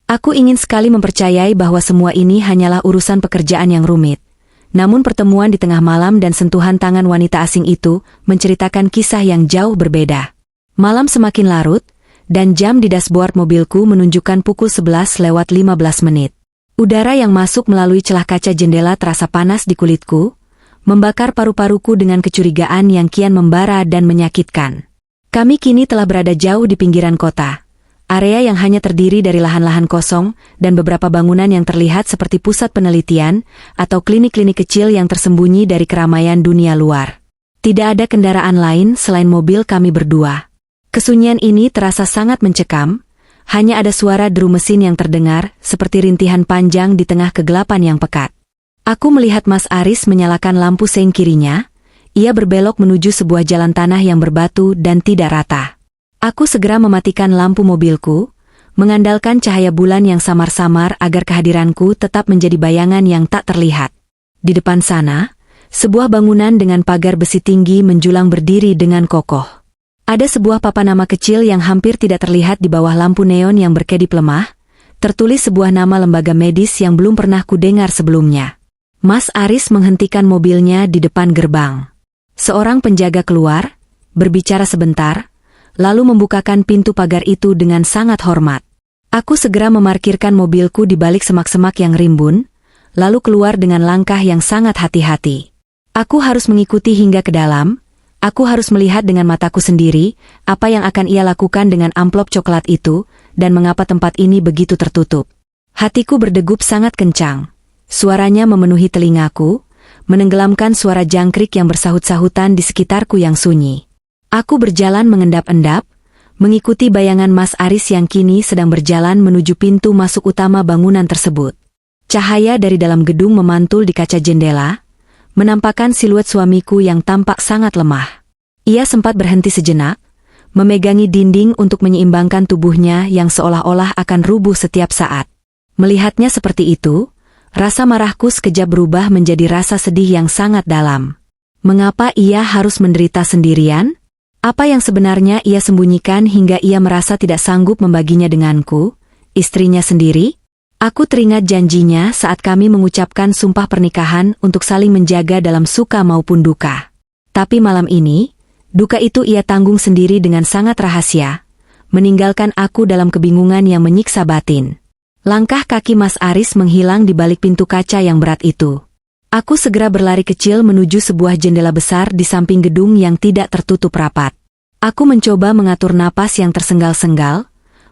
A: Aku ingin sekali mempercayai bahwa semua ini hanyalah urusan pekerjaan yang rumit. Namun pertemuan di tengah malam dan sentuhan tangan wanita asing itu menceritakan kisah yang jauh berbeda. Malam semakin larut, dan jam di dashboard mobilku menunjukkan pukul 11:15. Udara yang masuk melalui celah kaca jendela terasa panas di kulitku, membakar paru-paruku dengan kecurigaan yang kian membara dan menyakitkan. Kami kini telah berada jauh di pinggiran kota, area yang hanya terdiri dari lahan-lahan kosong dan beberapa bangunan yang terlihat seperti pusat penelitian atau klinik-klinik kecil yang tersembunyi dari keramaian dunia luar. Tidak ada kendaraan lain selain mobil kami berdua. Kesunyian ini terasa sangat mencekam. Hanya ada suara deru mesin yang terdengar, seperti rintihan panjang di tengah kegelapan yang pekat. Aku melihat Mas Aris menyalakan lampu sein kirinya, ia berbelok menuju sebuah jalan tanah yang berbatu dan tidak rata. Aku segera mematikan lampu mobilku, mengandalkan cahaya bulan yang samar-samar agar kehadiranku tetap menjadi bayangan yang tak terlihat. Di depan sana, sebuah bangunan dengan pagar besi tinggi menjulang berdiri dengan kokoh. Ada sebuah papan nama kecil yang hampir tidak terlihat di bawah lampu neon yang berkedip lemah, tertulis sebuah nama lembaga medis yang belum pernah kudengar sebelumnya. Mas Aris menghentikan mobilnya di depan gerbang. Seorang penjaga keluar, berbicara sebentar, lalu membukakan pintu pagar itu dengan sangat hormat. Aku segera memarkirkan mobilku di balik semak-semak yang rimbun, lalu keluar dengan langkah yang sangat hati-hati. Aku harus mengikuti hingga ke dalam, aku harus melihat dengan mataku sendiri, apa yang akan ia lakukan dengan amplop coklat itu, dan mengapa tempat ini begitu tertutup. Hatiku berdegup sangat kencang. Suaranya memenuhi telingaku, menenggelamkan suara jangkrik yang bersahut-sahutan di sekitarku yang sunyi. Aku berjalan mengendap-endap, mengikuti bayangan Mas Aris yang kini sedang berjalan menuju pintu masuk utama bangunan tersebut. Cahaya dari dalam gedung memantul di kaca jendela, menampakkan siluet suamiku yang tampak sangat lemah. Ia sempat berhenti sejenak, memegangi dinding untuk menyeimbangkan tubuhnya yang seolah-olah akan rubuh setiap saat. Melihatnya seperti itu, rasa marahku sekejap berubah menjadi rasa sedih yang sangat dalam. Mengapa ia harus menderita sendirian? Apa yang sebenarnya ia sembunyikan hingga ia merasa tidak sanggup membaginya denganku, istrinya sendiri? Aku teringat janjinya saat kami mengucapkan sumpah pernikahan untuk saling menjaga dalam suka maupun duka. Tapi malam ini, duka itu ia tanggung sendiri dengan sangat rahasia, meninggalkan aku dalam kebingungan yang menyiksa batin. Langkah kaki Mas Aris menghilang di balik pintu kaca yang berat itu. Aku segera berlari kecil menuju sebuah jendela besar di samping gedung yang tidak tertutup rapat. Aku mencoba mengatur napas yang tersenggal-senggal,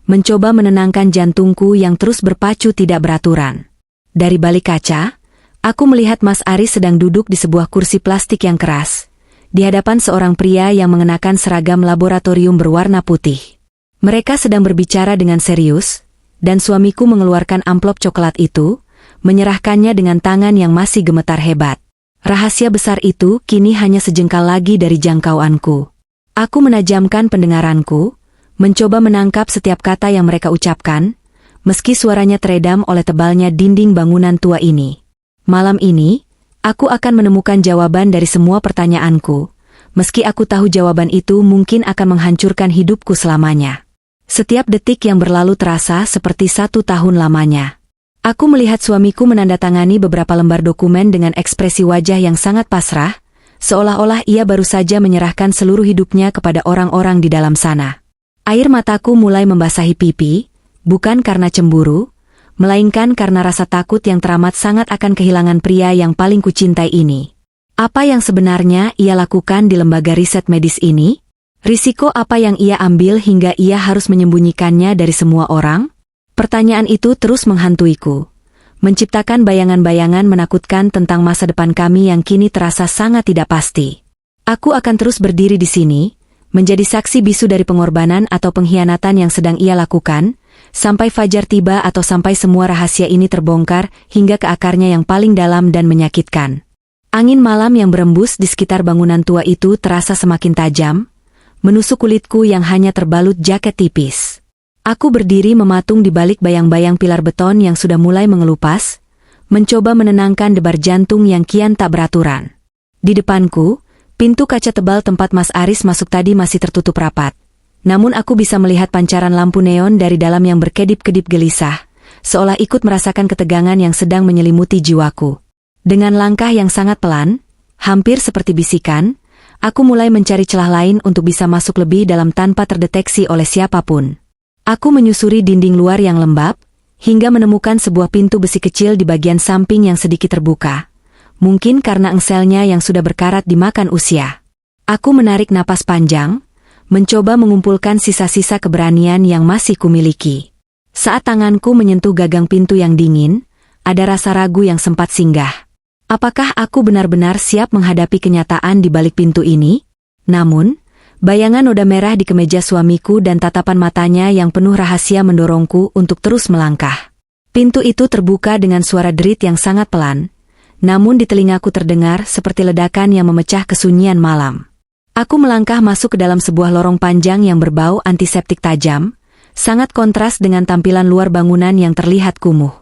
A: mencoba menenangkan jantungku yang terus berpacu tidak beraturan. Dari balik kaca, aku melihat Mas Aris sedang duduk di sebuah kursi plastik yang keras, di hadapan seorang pria yang mengenakan seragam laboratorium berwarna putih. Mereka sedang berbicara dengan serius, dan suamiku mengeluarkan amplop coklat itu, menyerahkannya dengan tangan yang masih gemetar hebat. Rahasia besar itu kini hanya sejengkal lagi dari jangkauanku. Aku menajamkan pendengaranku, mencoba menangkap setiap kata yang mereka ucapkan, meski suaranya teredam oleh tebalnya dinding bangunan tua ini. Malam ini, aku akan menemukan jawaban dari semua pertanyaanku, meski aku tahu jawaban itu mungkin akan menghancurkan hidupku selamanya. Setiap detik yang berlalu terasa seperti 1 tahun lamanya. Aku melihat suamiku menandatangani beberapa lembar dokumen dengan ekspresi wajah yang sangat pasrah, seolah-olah ia baru saja menyerahkan seluruh hidupnya kepada orang-orang di dalam sana. Air mataku mulai membasahi pipi, bukan karena cemburu, melainkan karena rasa takut yang teramat sangat akan kehilangan pria yang paling kucintai ini. Apa yang sebenarnya ia lakukan di lembaga riset medis ini? Risiko apa yang ia ambil hingga ia harus menyembunyikannya dari semua orang? Pertanyaan itu terus menghantuiku, menciptakan bayangan-bayangan menakutkan tentang masa depan kami yang kini terasa sangat tidak pasti. Aku akan terus berdiri di sini, menjadi saksi bisu dari pengorbanan atau pengkhianatan yang sedang ia lakukan, sampai fajar tiba atau sampai semua rahasia ini terbongkar hingga ke akarnya yang paling dalam dan menyakitkan. Angin malam yang berembus di sekitar bangunan tua itu terasa semakin tajam, menusuk kulitku yang hanya terbalut jaket tipis. Aku berdiri mematung di balik bayang-bayang pilar beton yang sudah mulai mengelupas, mencoba menenangkan debar jantung yang kian tak beraturan. Di depanku, pintu kaca tebal tempat Mas Aris masuk tadi masih tertutup rapat. Namun aku bisa melihat pancaran lampu neon dari dalam yang berkedip-kedip gelisah, seolah ikut merasakan ketegangan yang sedang menyelimuti jiwaku. Dengan langkah yang sangat pelan, hampir seperti bisikan, aku mulai mencari celah lain untuk bisa masuk lebih dalam tanpa terdeteksi oleh siapapun. Aku menyusuri dinding luar yang lembab, hingga menemukan sebuah pintu besi kecil di bagian samping yang sedikit terbuka. Mungkin karena engselnya yang sudah berkarat dimakan usia. Aku menarik napas panjang, mencoba mengumpulkan sisa-sisa keberanian yang masih kumiliki. Saat tanganku menyentuh gagang pintu yang dingin, ada rasa ragu yang sempat singgah. Apakah aku benar-benar siap menghadapi kenyataan di balik pintu ini? Namun, bayangan noda merah di kemeja suamiku dan tatapan matanya yang penuh rahasia mendorongku untuk terus melangkah. Pintu itu terbuka dengan suara derit yang sangat pelan, namun di telingaku terdengar seperti ledakan yang memecah kesunyian malam. Aku melangkah masuk ke dalam sebuah lorong panjang yang berbau antiseptik tajam, sangat kontras dengan tampilan luar bangunan yang terlihat kumuh.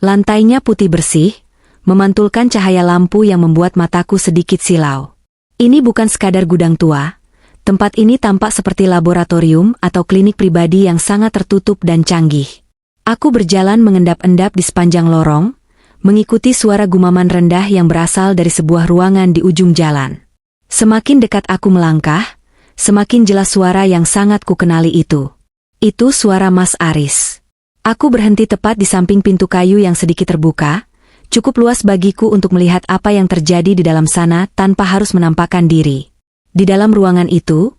A: Lantainya putih bersih, memantulkan cahaya lampu yang membuat mataku sedikit silau. Ini bukan sekadar gudang tua. Tempat ini tampak seperti laboratorium atau klinik pribadi yang sangat tertutup dan canggih. Aku berjalan mengendap-endap di sepanjang lorong, mengikuti suara gumaman rendah yang berasal dari sebuah ruangan di ujung jalan. Semakin dekat aku melangkah, semakin jelas suara yang sangat kukenali itu. Itu suara Mas Aris. Aku berhenti tepat di samping pintu kayu yang sedikit terbuka, cukup luas bagiku untuk melihat apa yang terjadi di dalam sana tanpa harus menampakkan diri. Di dalam ruangan itu,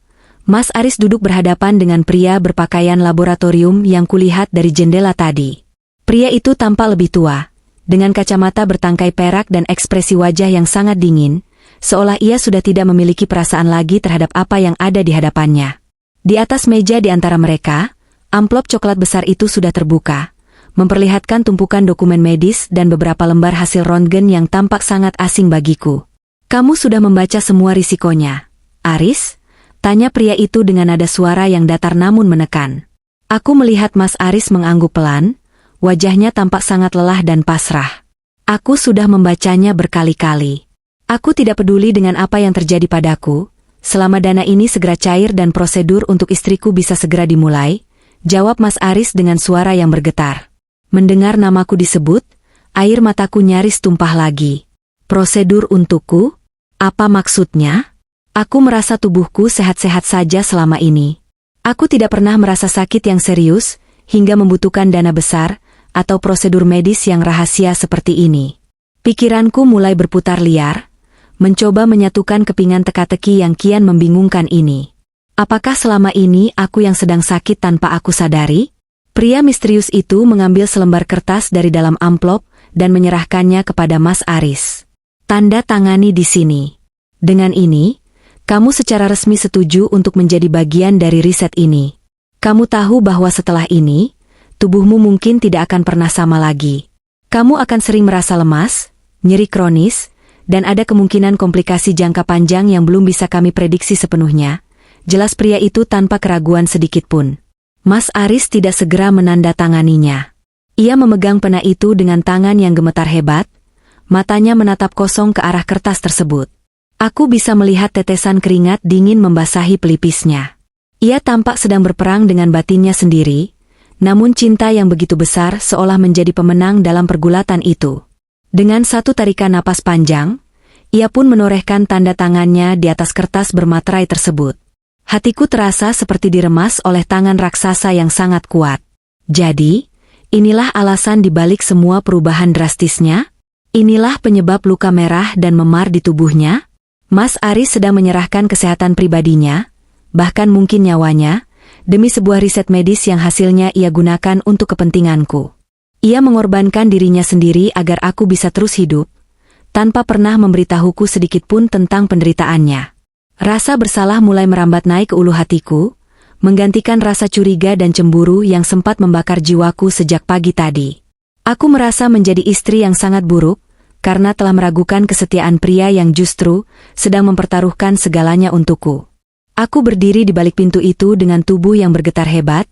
A: Mas Aris duduk berhadapan dengan pria berpakaian laboratorium yang kulihat dari jendela tadi. Pria itu tampak lebih tua, dengan kacamata bertangkai perak dan ekspresi wajah yang sangat dingin, seolah ia sudah tidak memiliki perasaan lagi terhadap apa yang ada di hadapannya. Di atas meja di antara mereka, amplop coklat besar itu sudah terbuka, memperlihatkan tumpukan dokumen medis dan beberapa lembar hasil röntgen yang tampak sangat asing bagiku. "Kamu sudah membaca semua risikonya, Aris?" tanya pria itu dengan nada suara yang datar namun menekan. Aku melihat Mas Aris mengangguk pelan, wajahnya tampak sangat lelah dan pasrah. "Aku sudah membacanya berkali-kali. Aku tidak peduli dengan apa yang terjadi padaku, selama dana ini segera cair dan prosedur untuk istriku bisa segera dimulai," jawab Mas Aris dengan suara yang bergetar. Mendengar namaku disebut, air mataku nyaris tumpah lagi. "Prosedur untukku? Apa maksudnya?" Aku merasa tubuhku sehat-sehat saja selama ini. Aku tidak pernah merasa sakit yang serius, hingga membutuhkan dana besar, atau prosedur medis yang rahasia seperti ini. Pikiranku mulai berputar liar, mencoba menyatukan kepingan teka-teki yang kian membingungkan ini. Apakah selama ini aku yang sedang sakit tanpa aku sadari? Pria misterius itu mengambil selembar kertas dari dalam amplop dan menyerahkannya kepada Mas Aris. "Tanda tangani di sini. Dengan ini, kamu secara resmi setuju untuk menjadi bagian dari riset ini. Kamu tahu bahwa setelah ini, tubuhmu mungkin tidak akan pernah sama lagi. Kamu akan sering merasa lemas, nyeri kronis, dan ada kemungkinan komplikasi jangka panjang yang belum bisa kami prediksi sepenuhnya," jelas pria itu tanpa keraguan sedikitpun. Mas Aris tidak segera menandatanganinya. Ia memegang pena itu dengan tangan yang gemetar hebat, matanya menatap kosong ke arah kertas tersebut. Aku bisa melihat tetesan keringat dingin membasahi pelipisnya. Ia tampak sedang berperang dengan batinnya sendiri, namun cinta yang begitu besar seolah menjadi pemenang dalam pergulatan itu. Dengan satu tarikan napas panjang, ia pun menorehkan tanda tangannya di atas kertas bermaterai tersebut. Hatiku terasa seperti diremas oleh tangan raksasa yang sangat kuat. Jadi, inilah alasan dibalik semua perubahan drastisnya? Inilah penyebab luka merah dan memar di tubuhnya? Mas Aris sedang menyerahkan kesehatan pribadinya, bahkan mungkin nyawanya, demi sebuah riset medis yang hasilnya ia gunakan untuk kepentinganku. Ia mengorbankan dirinya sendiri agar aku bisa terus hidup, tanpa pernah memberitahuku sedikitpun tentang penderitaannya. Rasa bersalah mulai merambat naik ke ulu hatiku, menggantikan rasa curiga dan cemburu yang sempat membakar jiwaku sejak pagi tadi. Aku merasa menjadi istri yang sangat buruk, karena telah meragukan kesetiaan pria yang justru sedang mempertaruhkan segalanya untukku. Aku berdiri di balik pintu itu dengan tubuh yang bergetar hebat,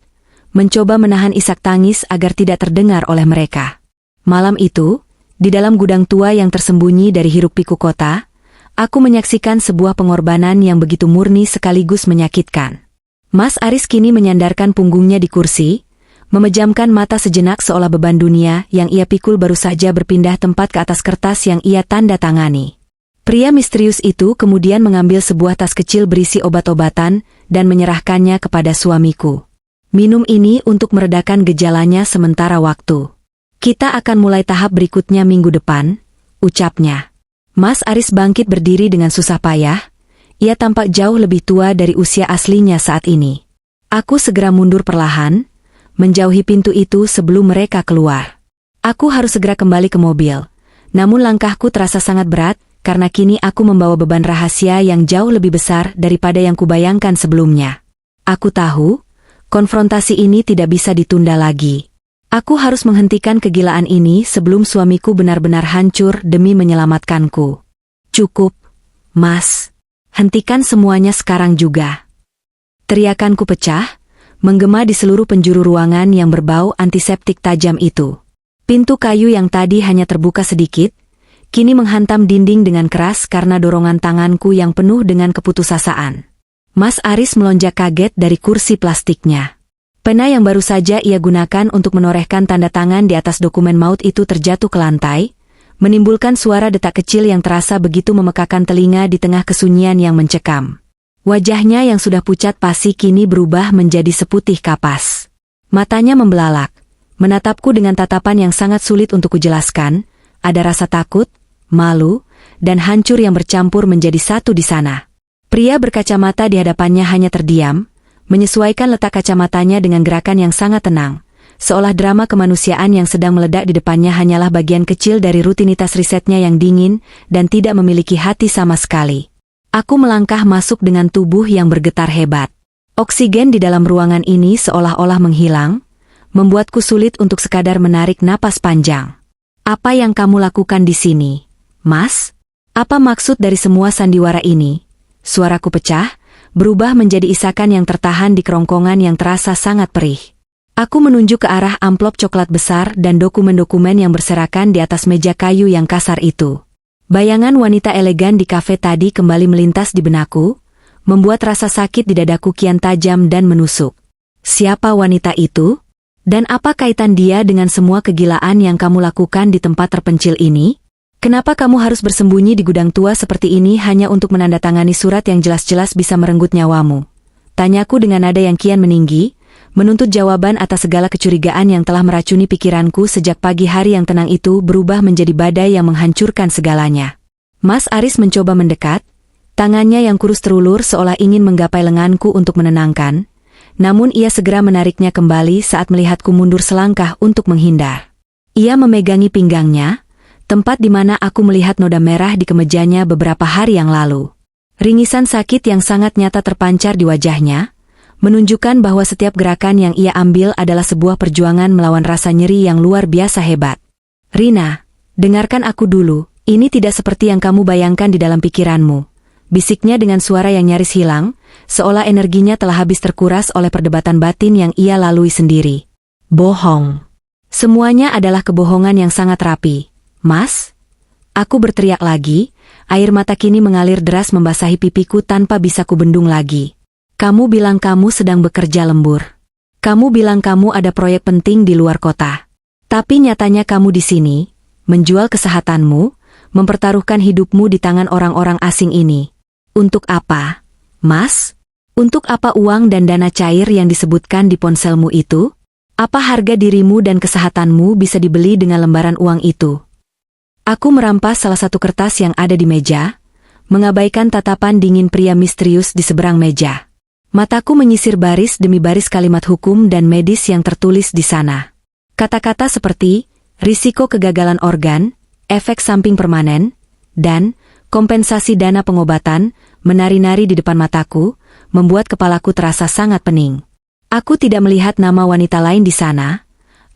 A: mencoba menahan isak tangis agar tidak terdengar oleh mereka. Malam itu, di dalam gudang tua yang tersembunyi dari hiruk-pikuk kota, aku menyaksikan sebuah pengorbanan yang begitu murni sekaligus menyakitkan. Mas Aris kini menyandarkan punggungnya di kursi, memejamkan mata sejenak seolah beban dunia yang ia pikul baru saja berpindah tempat ke atas kertas yang ia tanda tangani. Pria misterius itu kemudian mengambil sebuah tas kecil berisi obat-obatan dan menyerahkannya kepada suamiku. "Minum ini untuk meredakan gejalanya sementara waktu. Kita akan mulai tahap berikutnya minggu depan," ucapnya. Mas Aris bangkit berdiri dengan susah payah. Ia tampak jauh lebih tua dari usia aslinya saat ini. Aku segera mundur perlahan, menjauhi pintu itu sebelum mereka keluar. Aku harus segera kembali ke mobil. Namun langkahku terasa sangat berat, karena kini aku membawa beban rahasia yang jauh lebih besar daripada yang kubayangkan sebelumnya. Aku tahu, konfrontasi ini tidak bisa ditunda lagi. Aku harus menghentikan kegilaan ini sebelum suamiku benar-benar hancur demi menyelamatkanku. "Cukup, Mas. Hentikan semuanya sekarang juga." Teriakanku pecah, menggema di seluruh penjuru ruangan yang berbau antiseptik tajam itu. Pintu kayu yang tadi hanya terbuka sedikit, kini menghantam dinding dengan keras karena dorongan tanganku yang penuh dengan keputusasaan. Mas Aris melonjak kaget dari kursi plastiknya. Pena yang baru saja ia gunakan untuk menorehkan tanda tangan di atas dokumen maut itu terjatuh ke lantai, menimbulkan suara detak kecil yang terasa begitu memekakan telinga di tengah kesunyian yang mencekam. Wajahnya yang sudah pucat pasi kini berubah menjadi seputih kapas. Matanya membelalak, menatapku dengan tatapan yang sangat sulit untuk kujelaskan. Ada rasa takut, malu, dan hancur yang bercampur menjadi satu di sana. Pria berkacamata di hadapannya hanya terdiam, menyesuaikan letak kacamatanya dengan gerakan yang sangat tenang, seolah drama kemanusiaan yang sedang meledak di depannya hanyalah bagian kecil dari rutinitas risetnya yang dingin dan tidak memiliki hati sama sekali. Aku melangkah masuk dengan tubuh yang bergetar hebat. Oksigen di dalam ruangan ini seolah-olah menghilang, membuatku sulit untuk sekadar menarik napas panjang. Apa yang kamu lakukan di sini, Mas? Apa maksud dari semua sandiwara ini? Suaraku pecah, berubah menjadi isakan yang tertahan di kerongkongan yang terasa sangat perih. Aku menunjuk ke arah amplop coklat besar dan dokumen-dokumen yang berserakan di atas meja kayu yang kasar itu. Bayangan wanita elegan di kafe tadi kembali melintas di benakku, membuat rasa sakit di dadaku kian tajam dan menusuk. Siapa wanita itu? Dan apa kaitan dia dengan semua kegilaan yang kamu lakukan di tempat terpencil ini? Kenapa kamu harus bersembunyi di gudang tua seperti ini hanya untuk menandatangani surat yang jelas-jelas bisa merenggut nyawamu? Tanyaku dengan nada yang kian meninggi, menuntut jawaban atas segala kecurigaan yang telah meracuni pikiranku sejak pagi hari yang tenang itu berubah menjadi badai yang menghancurkan segalanya. Mas Aris mencoba mendekat, tangannya yang kurus terulur seolah ingin menggapai lenganku untuk menenangkan, namun ia segera menariknya kembali saat melihatku mundur selangkah untuk menghindar. Ia memegangi pinggangnya, tempat di mana aku melihat noda merah di kemejanya beberapa hari yang lalu. Ringisan sakit yang sangat nyata terpancar di wajahnya, menunjukkan bahwa setiap gerakan yang ia ambil adalah sebuah perjuangan melawan rasa nyeri yang luar biasa hebat. Rina, dengarkan aku dulu, ini tidak seperti yang kamu bayangkan di dalam pikiranmu. Bisiknya dengan suara yang nyaris hilang, seolah energinya telah habis terkuras oleh perdebatan batin yang ia lalui sendiri. Bohong. Semuanya adalah kebohongan yang sangat rapi. Mas? Aku berteriak lagi, air mata kini mengalir deras membasahi pipiku tanpa bisa kubendung lagi. Kamu bilang kamu sedang bekerja lembur. Kamu bilang kamu ada proyek penting di luar kota. Tapi nyatanya kamu di sini, menjual kesehatanmu, mempertaruhkan hidupmu di tangan orang-orang asing ini. Untuk apa, Mas? Untuk apa uang dan dana cair yang disebutkan di ponselmu itu? Apa harga dirimu dan kesehatanmu bisa dibeli dengan lembaran uang itu? Aku merampas salah satu kertas yang ada di meja, mengabaikan tatapan dingin pria misterius di seberang meja. Mataku menyisir baris demi baris kalimat hukum dan medis yang tertulis di sana. Kata-kata seperti risiko kegagalan organ, efek samping permanen, dan kompensasi dana pengobatan menari-nari di depan mataku, membuat kepalaku terasa sangat pening. Aku tidak melihat nama wanita lain di sana.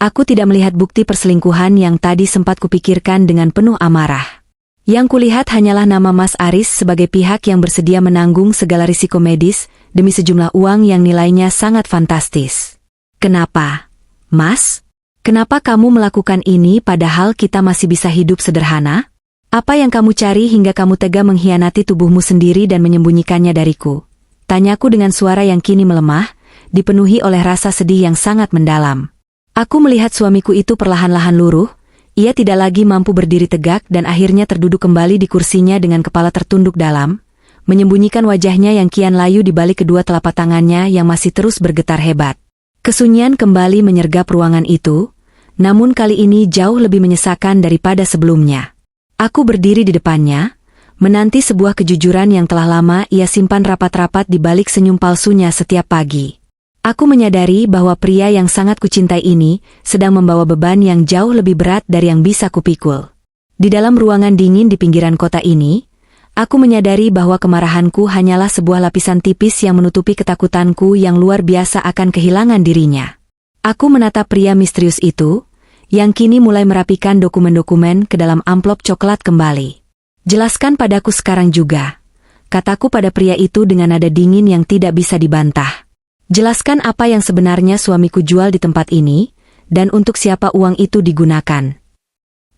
A: Aku tidak melihat bukti perselingkuhan yang tadi sempat kupikirkan dengan penuh amarah. Yang kulihat hanyalah nama Mas Aris sebagai pihak yang bersedia menanggung segala risiko medis demi sejumlah uang yang nilainya sangat fantastis. Kenapa, Mas? Kenapa kamu melakukan ini padahal kita masih bisa hidup sederhana? Apa yang kamu cari hingga kamu tega mengkhianati tubuhmu sendiri dan menyembunyikannya dariku? Tanyaku dengan suara yang kini melemah, dipenuhi oleh rasa sedih yang sangat mendalam. Aku melihat suamiku itu perlahan-lahan luruh. Ia tidak lagi mampu berdiri tegak dan akhirnya terduduk kembali di kursinya dengan kepala tertunduk dalam, menyembunyikan wajahnya yang kian layu di balik kedua telapak tangannya yang masih terus bergetar hebat. Kesunyian kembali menyergap ruangan itu, namun kali ini jauh lebih menyesakan daripada sebelumnya. Aku berdiri di depannya, menanti sebuah kejujuran yang telah lama ia simpan rapat-rapat di balik senyum palsunya setiap pagi. Aku menyadari bahwa pria yang sangat kucintai ini sedang membawa beban yang jauh lebih berat dari yang bisa kupikul. Di dalam ruangan dingin di pinggiran kota ini, aku menyadari bahwa kemarahanku hanyalah sebuah lapisan tipis yang menutupi ketakutanku yang luar biasa akan kehilangan dirinya. Aku menatap pria misterius itu, yang kini mulai merapikan dokumen-dokumen ke dalam amplop coklat kembali. Jelaskan padaku sekarang juga, kataku pada pria itu dengan nada dingin yang tidak bisa dibantah. Jelaskan apa yang sebenarnya suamiku jual di tempat ini, dan untuk siapa uang itu digunakan.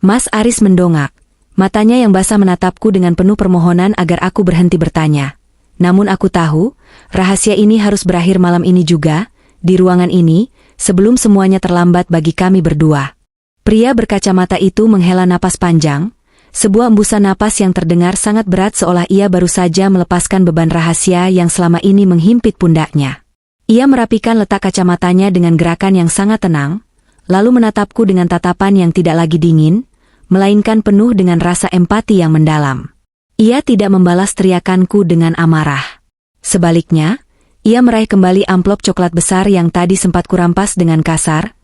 A: Mas Aris mendongak, Matanya yang basah menatapku dengan penuh permohonan agar aku berhenti bertanya. Namun aku tahu, rahasia ini harus berakhir malam ini juga, di ruangan ini, sebelum semuanya terlambat bagi kami berdua. Pria berkacamata itu menghela napas panjang, sebuah embusan napas yang terdengar sangat berat seolah ia baru saja melepaskan beban rahasia yang selama ini menghimpit pundaknya. Ia merapikan letak kacamatanya dengan gerakan yang sangat tenang, lalu menatapku dengan tatapan yang tidak lagi dingin, melainkan penuh dengan rasa empati yang mendalam. Ia tidak membalas teriakanku dengan amarah. Sebaliknya, ia meraih kembali amplop coklat besar yang tadi sempat kurampas dengan kasar,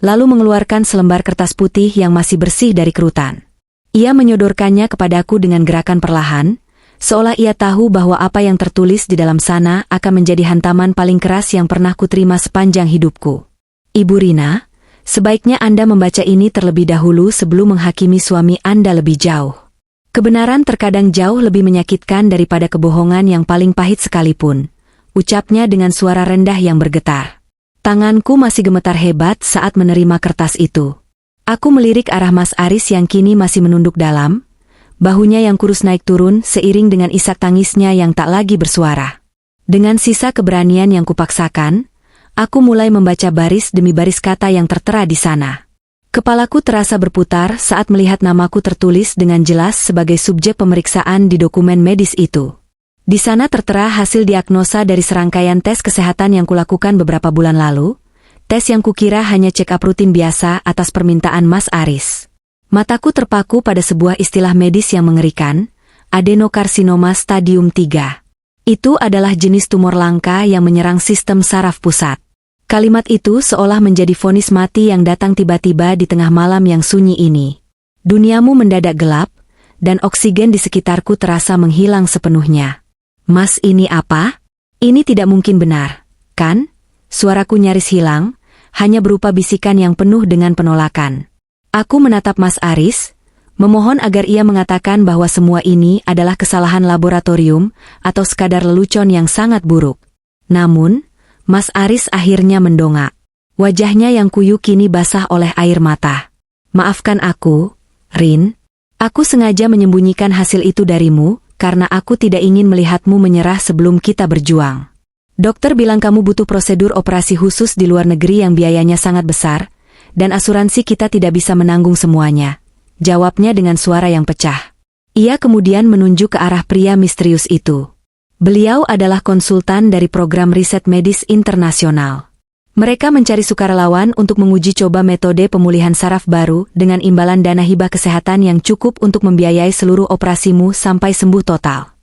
A: lalu mengeluarkan selembar kertas putih yang masih bersih dari kerutan. Ia menyodorkannya kepadaku dengan gerakan perlahan, seolah ia tahu bahwa apa yang tertulis di dalam sana akan menjadi hantaman paling keras yang pernah kuterima sepanjang hidupku. Ibu Rina, sebaiknya Anda membaca ini terlebih dahulu sebelum menghakimi suami Anda lebih jauh. Kebenaran terkadang jauh lebih menyakitkan daripada kebohongan yang paling pahit sekalipun, ucapnya dengan suara rendah yang bergetar. Tanganku masih gemetar hebat saat menerima kertas itu. Aku melirik arah Mas Aris yang kini masih menunduk dalam, bahunya yang kurus naik turun seiring dengan isak tangisnya yang tak lagi bersuara. Dengan sisa keberanian yang kupaksakan, aku mulai membaca baris demi baris kata yang tertera di sana. Kepalaku terasa berputar saat melihat namaku tertulis dengan jelas sebagai subjek pemeriksaan di dokumen medis itu. Di sana tertera hasil diagnosa dari serangkaian tes kesehatan yang kulakukan beberapa bulan lalu, tes yang kukira hanya check-up rutin biasa atas permintaan Mas Aris. Mataku terpaku pada sebuah istilah medis yang mengerikan, adenokarsinoma stadium 3. Itu adalah jenis tumor langka yang menyerang sistem saraf pusat. Kalimat itu seolah menjadi vonis mati yang datang tiba-tiba di tengah malam yang sunyi ini. Duniamu mendadak gelap, dan oksigen di sekitarku terasa menghilang sepenuhnya. Mas, ini apa? Ini tidak mungkin benar, kan? Suaraku nyaris hilang, hanya berupa bisikan yang penuh dengan penolakan. Aku menatap Mas Aris, memohon agar ia mengatakan bahwa semua ini adalah kesalahan laboratorium atau sekadar lelucon yang sangat buruk. Namun, Mas Aris akhirnya mendongak. Wajahnya yang kuyu kini basah oleh air mata. Maafkan aku, Rin. Aku sengaja menyembunyikan hasil itu darimu, karena aku tidak ingin melihatmu menyerah sebelum kita berjuang. Dokter bilang kamu butuh prosedur operasi khusus di luar negeri yang biayanya sangat besar, dan asuransi kita tidak bisa menanggung semuanya. Jawabnya dengan suara yang pecah. Ia kemudian menunjuk ke arah pria misterius itu. Beliau adalah konsultan dari program riset medis internasional. Mereka mencari sukarelawan untuk menguji coba metode pemulihan saraf baru dengan imbalan dana hibah kesehatan yang cukup untuk membiayai seluruh operasimu sampai sembuh total.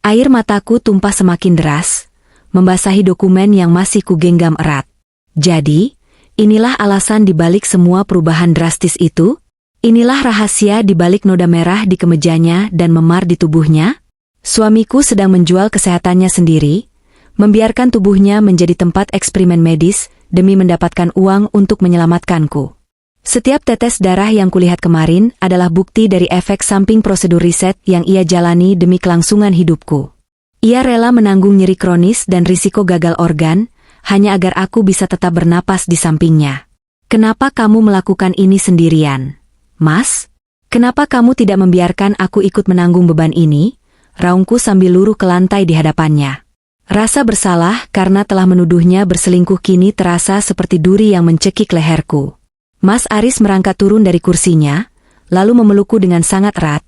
A: Air mataku tumpah semakin deras, membasahi dokumen yang masih kugenggam erat. Jadi, inilah alasan dibalik semua perubahan drastis itu? Inilah rahasia dibalik noda merah di kemejanya dan memar di tubuhnya? Suamiku sedang menjual kesehatannya sendiri, membiarkan tubuhnya menjadi tempat eksperimen medis demi mendapatkan uang untuk menyelamatkanku. Setiap tetes darah yang kulihat kemarin adalah bukti dari efek samping prosedur riset yang ia jalani demi kelangsungan hidupku. Ia rela menanggung nyeri kronis dan risiko gagal organ, hanya agar aku bisa tetap bernapas di sampingnya. Kenapa kamu melakukan ini sendirian, Mas? Kenapa kamu tidak membiarkan aku ikut menanggung beban ini? Raungku sambil luruh ke lantai di hadapannya. Rasa bersalah karena telah menuduhnya berselingkuh kini terasa seperti duri yang mencekik leherku. Mas Aris merangkak turun dari kursinya, lalu memelukku dengan sangat erat,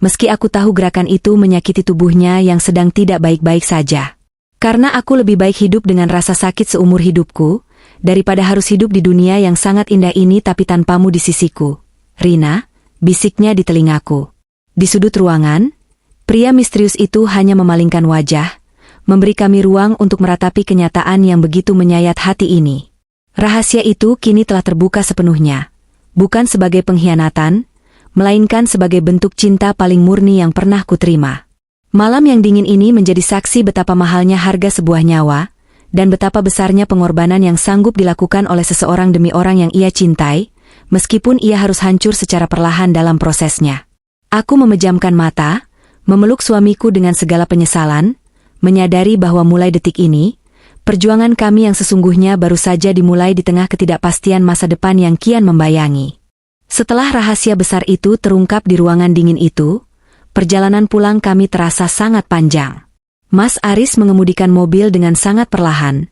A: meski aku tahu gerakan itu menyakiti tubuhnya yang sedang tidak baik-baik saja. Karena aku lebih baik hidup dengan rasa sakit seumur hidupku, daripada harus hidup di dunia yang sangat indah ini tapi tanpamu di sisiku. Rina, bisiknya di telingaku. Di sudut ruangan, pria misterius itu hanya memalingkan wajah, memberi kami ruang untuk meratapi kenyataan yang begitu menyayat hati ini. Rahasia itu kini telah terbuka sepenuhnya, bukan sebagai pengkhianatan, melainkan sebagai bentuk cinta paling murni yang pernah kuterima. Malam yang dingin ini menjadi saksi betapa mahalnya harga sebuah nyawa, dan betapa besarnya pengorbanan yang sanggup dilakukan oleh seseorang demi orang yang ia cintai, meskipun ia harus hancur secara perlahan dalam prosesnya. Aku memejamkan mata, memeluk suamiku dengan segala penyesalan, menyadari bahwa mulai detik ini, perjuangan kami yang sesungguhnya baru saja dimulai di tengah ketidakpastian masa depan yang kian membayangi. Setelah rahasia besar itu terungkap di ruangan dingin itu, perjalanan pulang kami terasa sangat panjang. Mas Aris mengemudikan mobil dengan sangat perlahan.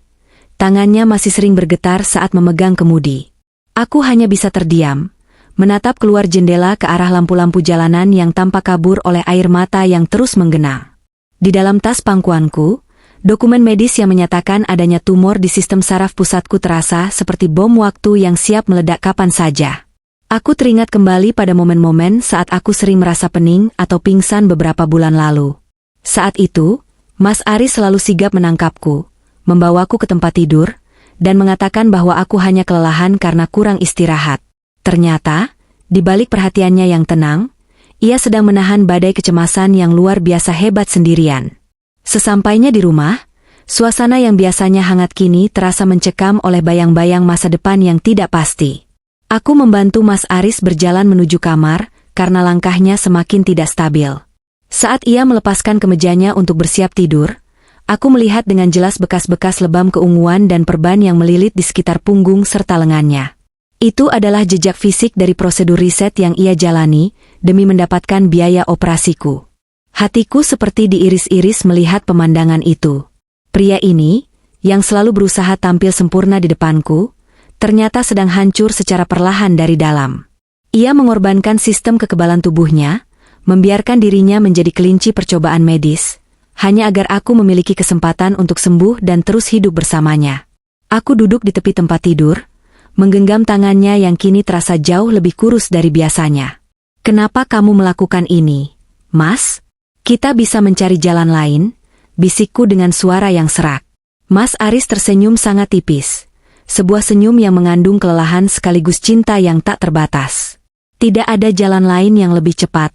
A: Tangannya masih sering bergetar saat memegang kemudi. Aku hanya bisa terdiam, menatap keluar jendela ke arah lampu-lampu jalanan yang tampak kabur oleh air mata yang terus menggenang. Di dalam tas pangkuanku, dokumen medis yang menyatakan adanya tumor di sistem saraf pusatku terasa seperti bom waktu yang siap meledak kapan saja. Aku teringat kembali pada momen-momen saat aku sering merasa pening atau pingsan beberapa bulan lalu. Saat itu, Mas Aris selalu sigap menangkapku, membawaku ke tempat tidur, dan mengatakan bahwa aku hanya kelelahan karena kurang istirahat. Ternyata, di balik perhatiannya yang tenang, ia sedang menahan badai kecemasan yang luar biasa hebat sendirian. Sesampainya di rumah, suasana yang biasanya hangat kini terasa mencekam oleh bayang-bayang masa depan yang tidak pasti. Aku membantu Mas Aris berjalan menuju kamar, karena langkahnya semakin tidak stabil. Saat ia melepaskan kemejanya untuk bersiap tidur, aku melihat dengan jelas bekas-bekas lebam keunguan dan perban yang melilit di sekitar punggung serta lengannya. Itu adalah jejak fisik dari prosedur riset yang ia jalani, demi mendapatkan biaya operasiku. Hatiku seperti diiris-iris melihat pemandangan itu. Pria ini, yang selalu berusaha tampil sempurna di depanku, ternyata sedang hancur secara perlahan dari dalam. Ia mengorbankan sistem kekebalan tubuhnya, membiarkan dirinya menjadi kelinci percobaan medis, hanya agar aku memiliki kesempatan untuk sembuh dan terus hidup bersamanya. Aku duduk di tepi tempat tidur, menggenggam tangannya yang kini terasa jauh lebih kurus dari biasanya. "Kenapa kamu melakukan ini, Mas? Kita bisa mencari jalan lain," bisikku dengan suara yang serak. Mas Aris tersenyum sangat tipis. Sebuah senyum yang mengandung kelelahan sekaligus cinta yang tak terbatas. "Tidak ada jalan lain yang lebih cepat,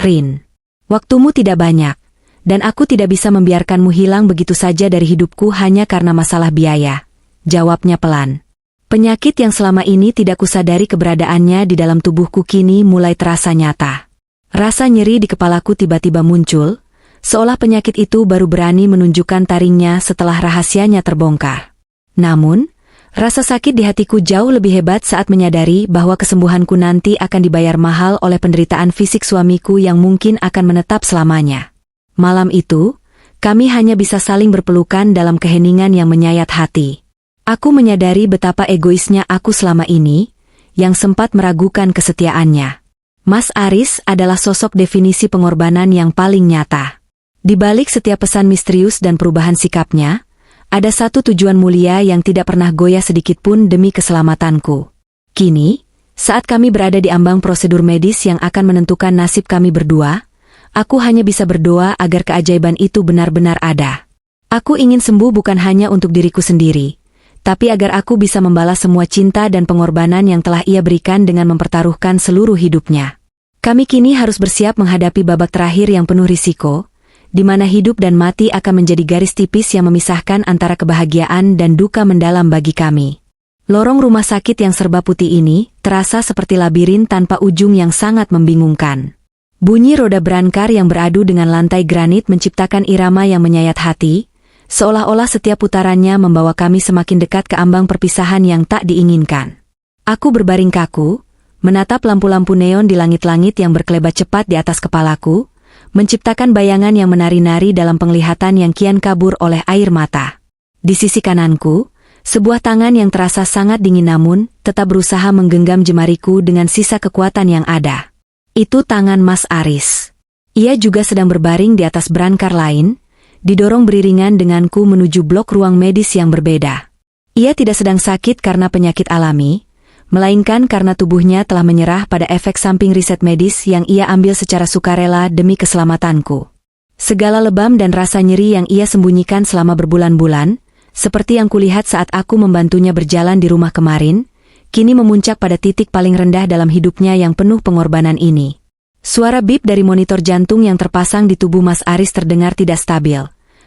A: Rin. Waktumu tidak banyak, dan aku tidak bisa membiarkanmu hilang begitu saja dari hidupku hanya karena masalah biaya," jawabnya pelan. Penyakit yang selama ini tidak kusadari keberadaannya di dalam tubuhku kini mulai terasa nyata. Rasa nyeri di kepalaku tiba-tiba muncul, seolah penyakit itu baru berani menunjukkan taringnya setelah rahasianya terbongkar. Namun, rasa sakit di hatiku jauh lebih hebat saat menyadari bahwa kesembuhanku nanti akan dibayar mahal oleh penderitaan fisik suamiku yang mungkin akan menetap selamanya. Malam itu, kami hanya bisa saling berpelukan dalam keheningan yang menyayat hati. Aku menyadari betapa egoisnya aku selama ini, yang sempat meragukan kesetiaannya. Mas Aris adalah sosok definisi pengorbanan yang paling nyata. Di balik setiap pesan misterius dan perubahan sikapnya, ada satu tujuan mulia yang tidak pernah goyah sedikitpun demi keselamatanku. Kini, saat kami berada di ambang prosedur medis yang akan menentukan nasib kami berdua, aku hanya bisa berdoa agar keajaiban itu benar-benar ada. Aku ingin sembuh bukan hanya untuk diriku sendiri, tapi agar aku bisa membalas semua cinta dan pengorbanan yang telah ia berikan dengan mempertaruhkan seluruh hidupnya. Kami kini harus bersiap menghadapi babak terakhir yang penuh risiko, di mana hidup dan mati akan menjadi garis tipis yang memisahkan antara kebahagiaan dan duka mendalam bagi kami. Lorong rumah sakit yang serba putih ini terasa seperti labirin tanpa ujung yang sangat membingungkan. Bunyi roda berangkar yang beradu dengan lantai granit menciptakan irama yang menyayat hati, seolah-olah setiap putarannya membawa kami semakin dekat ke ambang perpisahan yang tak diinginkan. Aku berbaring kaku, menatap lampu-lampu neon di langit-langit yang berkelebat cepat di atas kepalaku, menciptakan bayangan yang menari-nari dalam penglihatan yang kian kabur oleh air mata. Di sisi kananku, sebuah tangan yang terasa sangat dingin namun tetap berusaha menggenggam jemariku dengan sisa kekuatan yang ada. Itu tangan Mas Aris. Ia juga sedang berbaring di atas brankar lain, didorong beriringan denganku menuju blok ruang medis yang berbeda. Ia tidak sedang sakit karena penyakit alami, melainkan karena tubuhnya telah menyerah pada efek samping riset medis yang ia ambil secara sukarela demi keselamatanku. Segala lebam dan rasa nyeri yang ia sembunyikan selama berbulan-bulan, seperti yang kulihat saat aku membantunya berjalan di rumah kemarin, kini memuncak pada titik paling rendah dalam hidupnya yang penuh pengorbanan ini. Suara bip dari monitor jantung yang terpasang di tubuh Mas Aris terdengar tidak stabil,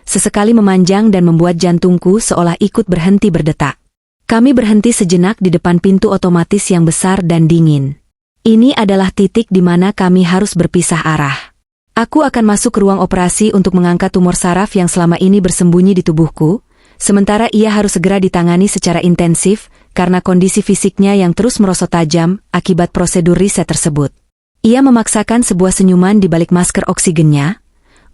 A: sesekali memanjang dan membuat jantungku seolah ikut berhenti berdetak. Kami berhenti sejenak di depan pintu otomatis yang besar dan dingin. Ini adalah titik di mana kami harus berpisah arah. Aku akan masuk ke ruang operasi untuk mengangkat tumor saraf yang selama ini bersembunyi di tubuhku, sementara ia harus segera ditangani secara intensif karena kondisi fisiknya yang terus merosot tajam akibat prosedur riset tersebut. Ia memaksakan sebuah senyuman di balik masker oksigennya,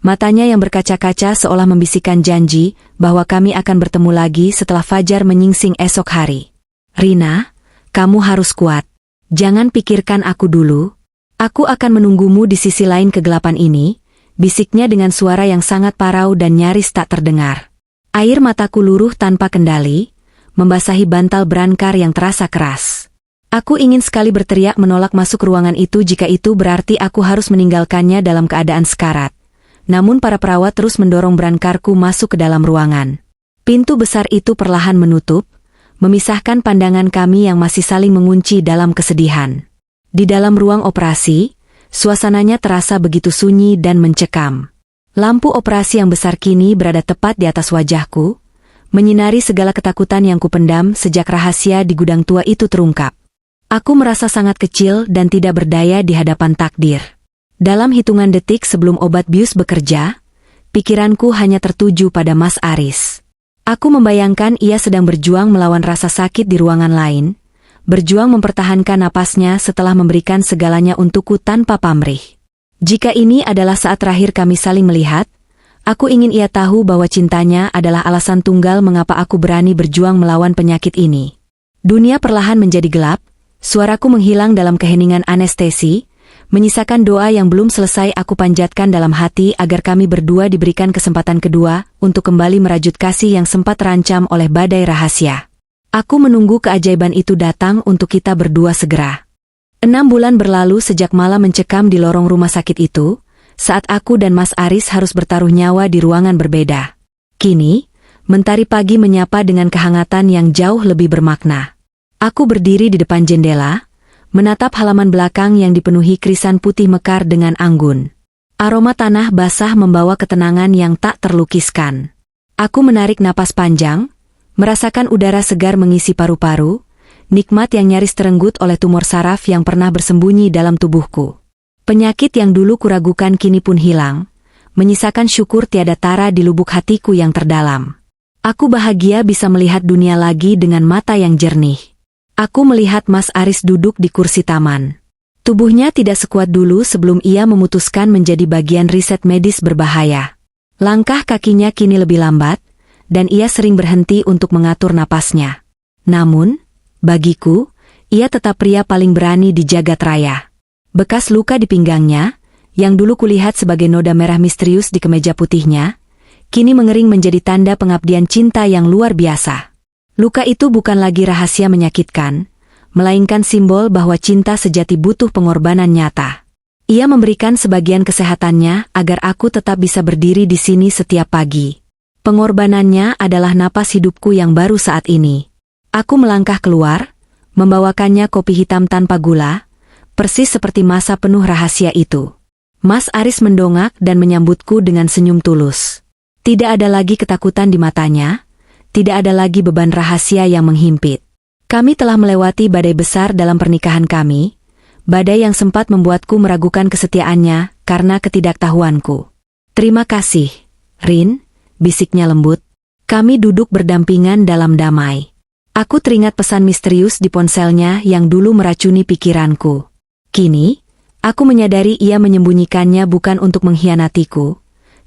A: matanya yang berkaca-kaca seolah membisikkan janji bahwa kami akan bertemu lagi setelah fajar menyingsing esok hari. Rina, kamu harus kuat. Jangan pikirkan aku dulu. Aku akan menunggumu di sisi lain kegelapan ini, bisiknya dengan suara yang sangat parau dan nyaris tak terdengar. Air mataku luruh tanpa kendali, membasahi bantal berangkar yang terasa keras. Aku ingin sekali berteriak menolak masuk ruangan itu jika itu berarti aku harus meninggalkannya dalam keadaan sekarat. Namun para perawat terus mendorong brankarku masuk ke dalam ruangan. Pintu besar itu perlahan menutup, memisahkan pandangan kami yang masih saling mengunci dalam kesedihan. Di dalam ruang operasi, suasananya terasa begitu sunyi dan mencekam. Lampu operasi yang besar kini berada tepat di atas wajahku, menyinari segala ketakutan yang kupendam sejak rahasia di gudang tua itu terungkap. Aku merasa sangat kecil dan tidak berdaya di hadapan takdir. Dalam hitungan detik sebelum obat bius bekerja, pikiranku hanya tertuju pada Mas Aris. Aku membayangkan ia sedang berjuang melawan rasa sakit di ruangan lain, berjuang mempertahankan napasnya setelah memberikan segalanya untukku tanpa pamrih. Jika ini adalah saat terakhir kami saling melihat, aku ingin ia tahu bahwa cintanya adalah alasan tunggal mengapa aku berani berjuang melawan penyakit ini. Dunia perlahan menjadi gelap, suaraku menghilang dalam keheningan anestesi, menyisakan doa yang belum selesai aku panjatkan dalam hati agar kami berdua diberikan kesempatan kedua untuk kembali merajut kasih yang sempat terancam oleh badai rahasia. Aku menunggu keajaiban itu datang untuk kita berdua segera. 6 bulan berlalu sejak malam mencekam di lorong rumah sakit itu, saat aku dan Mas Aris harus bertaruh nyawa di ruangan berbeda. Kini, mentari pagi menyapa dengan kehangatan yang jauh lebih bermakna. Aku berdiri di depan jendela, menatap halaman belakang yang dipenuhi krisan putih mekar dengan anggun. Aroma tanah basah membawa ketenangan yang tak terlukiskan. Aku menarik napas panjang, merasakan udara segar mengisi paru-paru, nikmat yang nyaris terenggut oleh tumor saraf yang pernah bersembunyi dalam tubuhku. Penyakit yang dulu kuragukan kini pun hilang, menyisakan syukur tiada tara di lubuk hatiku yang terdalam. Aku bahagia bisa melihat dunia lagi dengan mata yang jernih. Aku melihat Mas Aris duduk di kursi taman. Tubuhnya tidak sekuat dulu sebelum ia memutuskan menjadi bagian riset medis berbahaya. Langkah kakinya kini lebih lambat, dan ia sering berhenti untuk mengatur napasnya. Namun, bagiku, ia tetap pria paling berani di jagat raya. Bekas luka di pinggangnya, yang dulu kulihat sebagai noda merah misterius di kemeja putihnya, kini mengering menjadi tanda pengabdian cinta yang luar biasa. Luka itu bukan lagi rahasia menyakitkan, melainkan simbol bahwa cinta sejati butuh pengorbanan nyata. Ia memberikan sebagian kesehatannya agar aku tetap bisa berdiri di sini setiap pagi. Pengorbanannya adalah napas hidupku yang baru saat ini. Aku melangkah keluar, membawakannya kopi hitam tanpa gula, persis seperti masa penuh rahasia itu. Mas Aris mendongak dan menyambutku dengan senyum tulus. Tidak ada lagi ketakutan di matanya, tidak ada lagi beban rahasia yang menghimpit. Kami telah melewati badai besar dalam pernikahan kami, badai yang sempat membuatku meragukan kesetiaannya karena ketidaktahuanku. Terima kasih, Rin, bisiknya lembut. Kami duduk berdampingan dalam damai. Aku teringat pesan misterius di ponselnya yang dulu meracuni pikiranku. Kini, aku menyadari ia menyembunyikannya bukan untuk mengkhianatiku,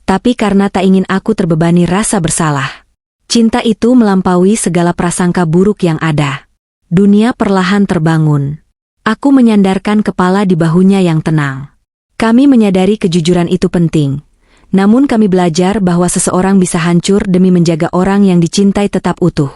A: tapi karena tak ingin aku terbebani rasa bersalah. Cinta itu melampaui segala prasangka buruk yang ada. Dunia perlahan terbangun. Aku menyandarkan kepala di bahunya yang tenang. Kami menyadari kejujuran itu penting. Namun kami belajar bahwa seseorang bisa hancur demi menjaga orang yang dicintai tetap utuh.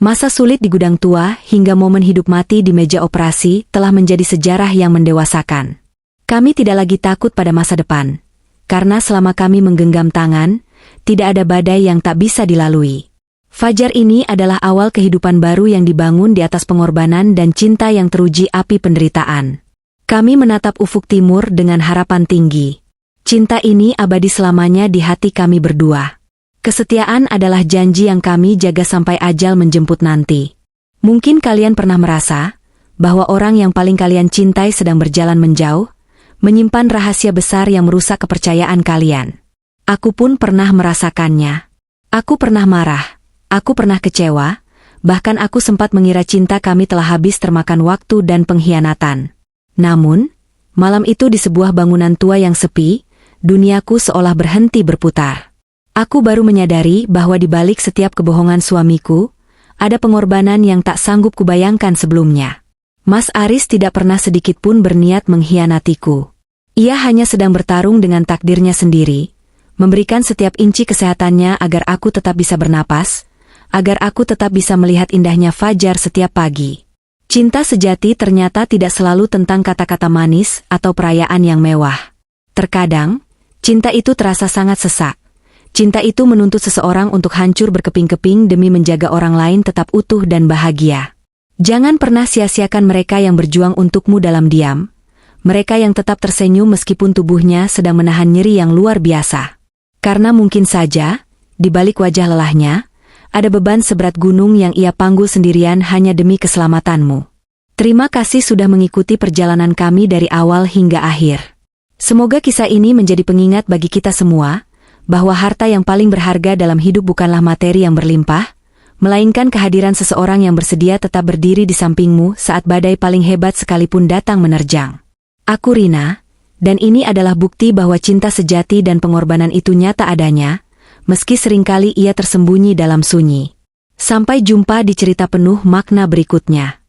A: Masa sulit di gudang tua hingga momen hidup mati di meja operasi telah menjadi sejarah yang mendewasakan. Kami tidak lagi takut pada masa depan. Karena selama kami menggenggam tangan, tidak ada badai yang tak bisa dilalui. Fajar ini adalah awal kehidupan baru yang dibangun di atas pengorbanan dan cinta yang teruji api penderitaan. Kami menatap ufuk timur dengan harapan tinggi. Cinta ini abadi selamanya di hati kami berdua. Kesetiaan adalah janji yang kami jaga sampai ajal menjemput nanti. Mungkin kalian pernah merasa bahwa orang yang paling kalian cintai sedang berjalan menjauh, menyimpan rahasia besar yang merusak kepercayaan kalian. Aku pun pernah merasakannya. Aku pernah marah. Aku pernah kecewa, Bahkan aku sempat mengira cinta kami telah habis termakan waktu dan pengkhianatan. Namun, malam itu di sebuah bangunan tua yang sepi, duniaku seolah berhenti berputar. Aku baru menyadari bahwa di balik setiap kebohongan suamiku, ada pengorbanan yang tak sanggup kubayangkan sebelumnya. Mas Aris tidak pernah sedikit pun berniat mengkhianatiku. Ia hanya sedang bertarung dengan takdirnya sendiri, memberikan setiap inci kesehatannya agar aku tetap bisa bernapas, agar aku tetap bisa melihat indahnya fajar setiap pagi. Cinta sejati ternyata tidak selalu tentang kata-kata manis atau perayaan yang mewah. Terkadang, cinta itu terasa sangat sesak. Cinta itu menuntut seseorang untuk hancur berkeping-keping demi menjaga orang lain tetap utuh dan bahagia. Jangan pernah sia-siakan mereka yang berjuang untukmu dalam diam. Mereka yang tetap tersenyum meskipun tubuhnya sedang menahan nyeri yang luar biasa. Karena mungkin saja, di balik wajah lelahnya, ada beban seberat gunung yang ia panggul sendirian hanya demi keselamatanmu. Terima kasih sudah mengikuti perjalanan kami dari awal hingga akhir. Semoga kisah ini menjadi pengingat bagi kita semua, bahwa harta yang paling berharga dalam hidup bukanlah materi yang berlimpah, melainkan kehadiran seseorang yang bersedia tetap berdiri di sampingmu saat badai paling hebat sekalipun datang menerjang. Aku Rina, dan ini adalah bukti bahwa cinta sejati dan pengorbanan itu nyata adanya, meski seringkali ia tersembunyi dalam sunyi. Sampai jumpa di cerita penuh makna berikutnya.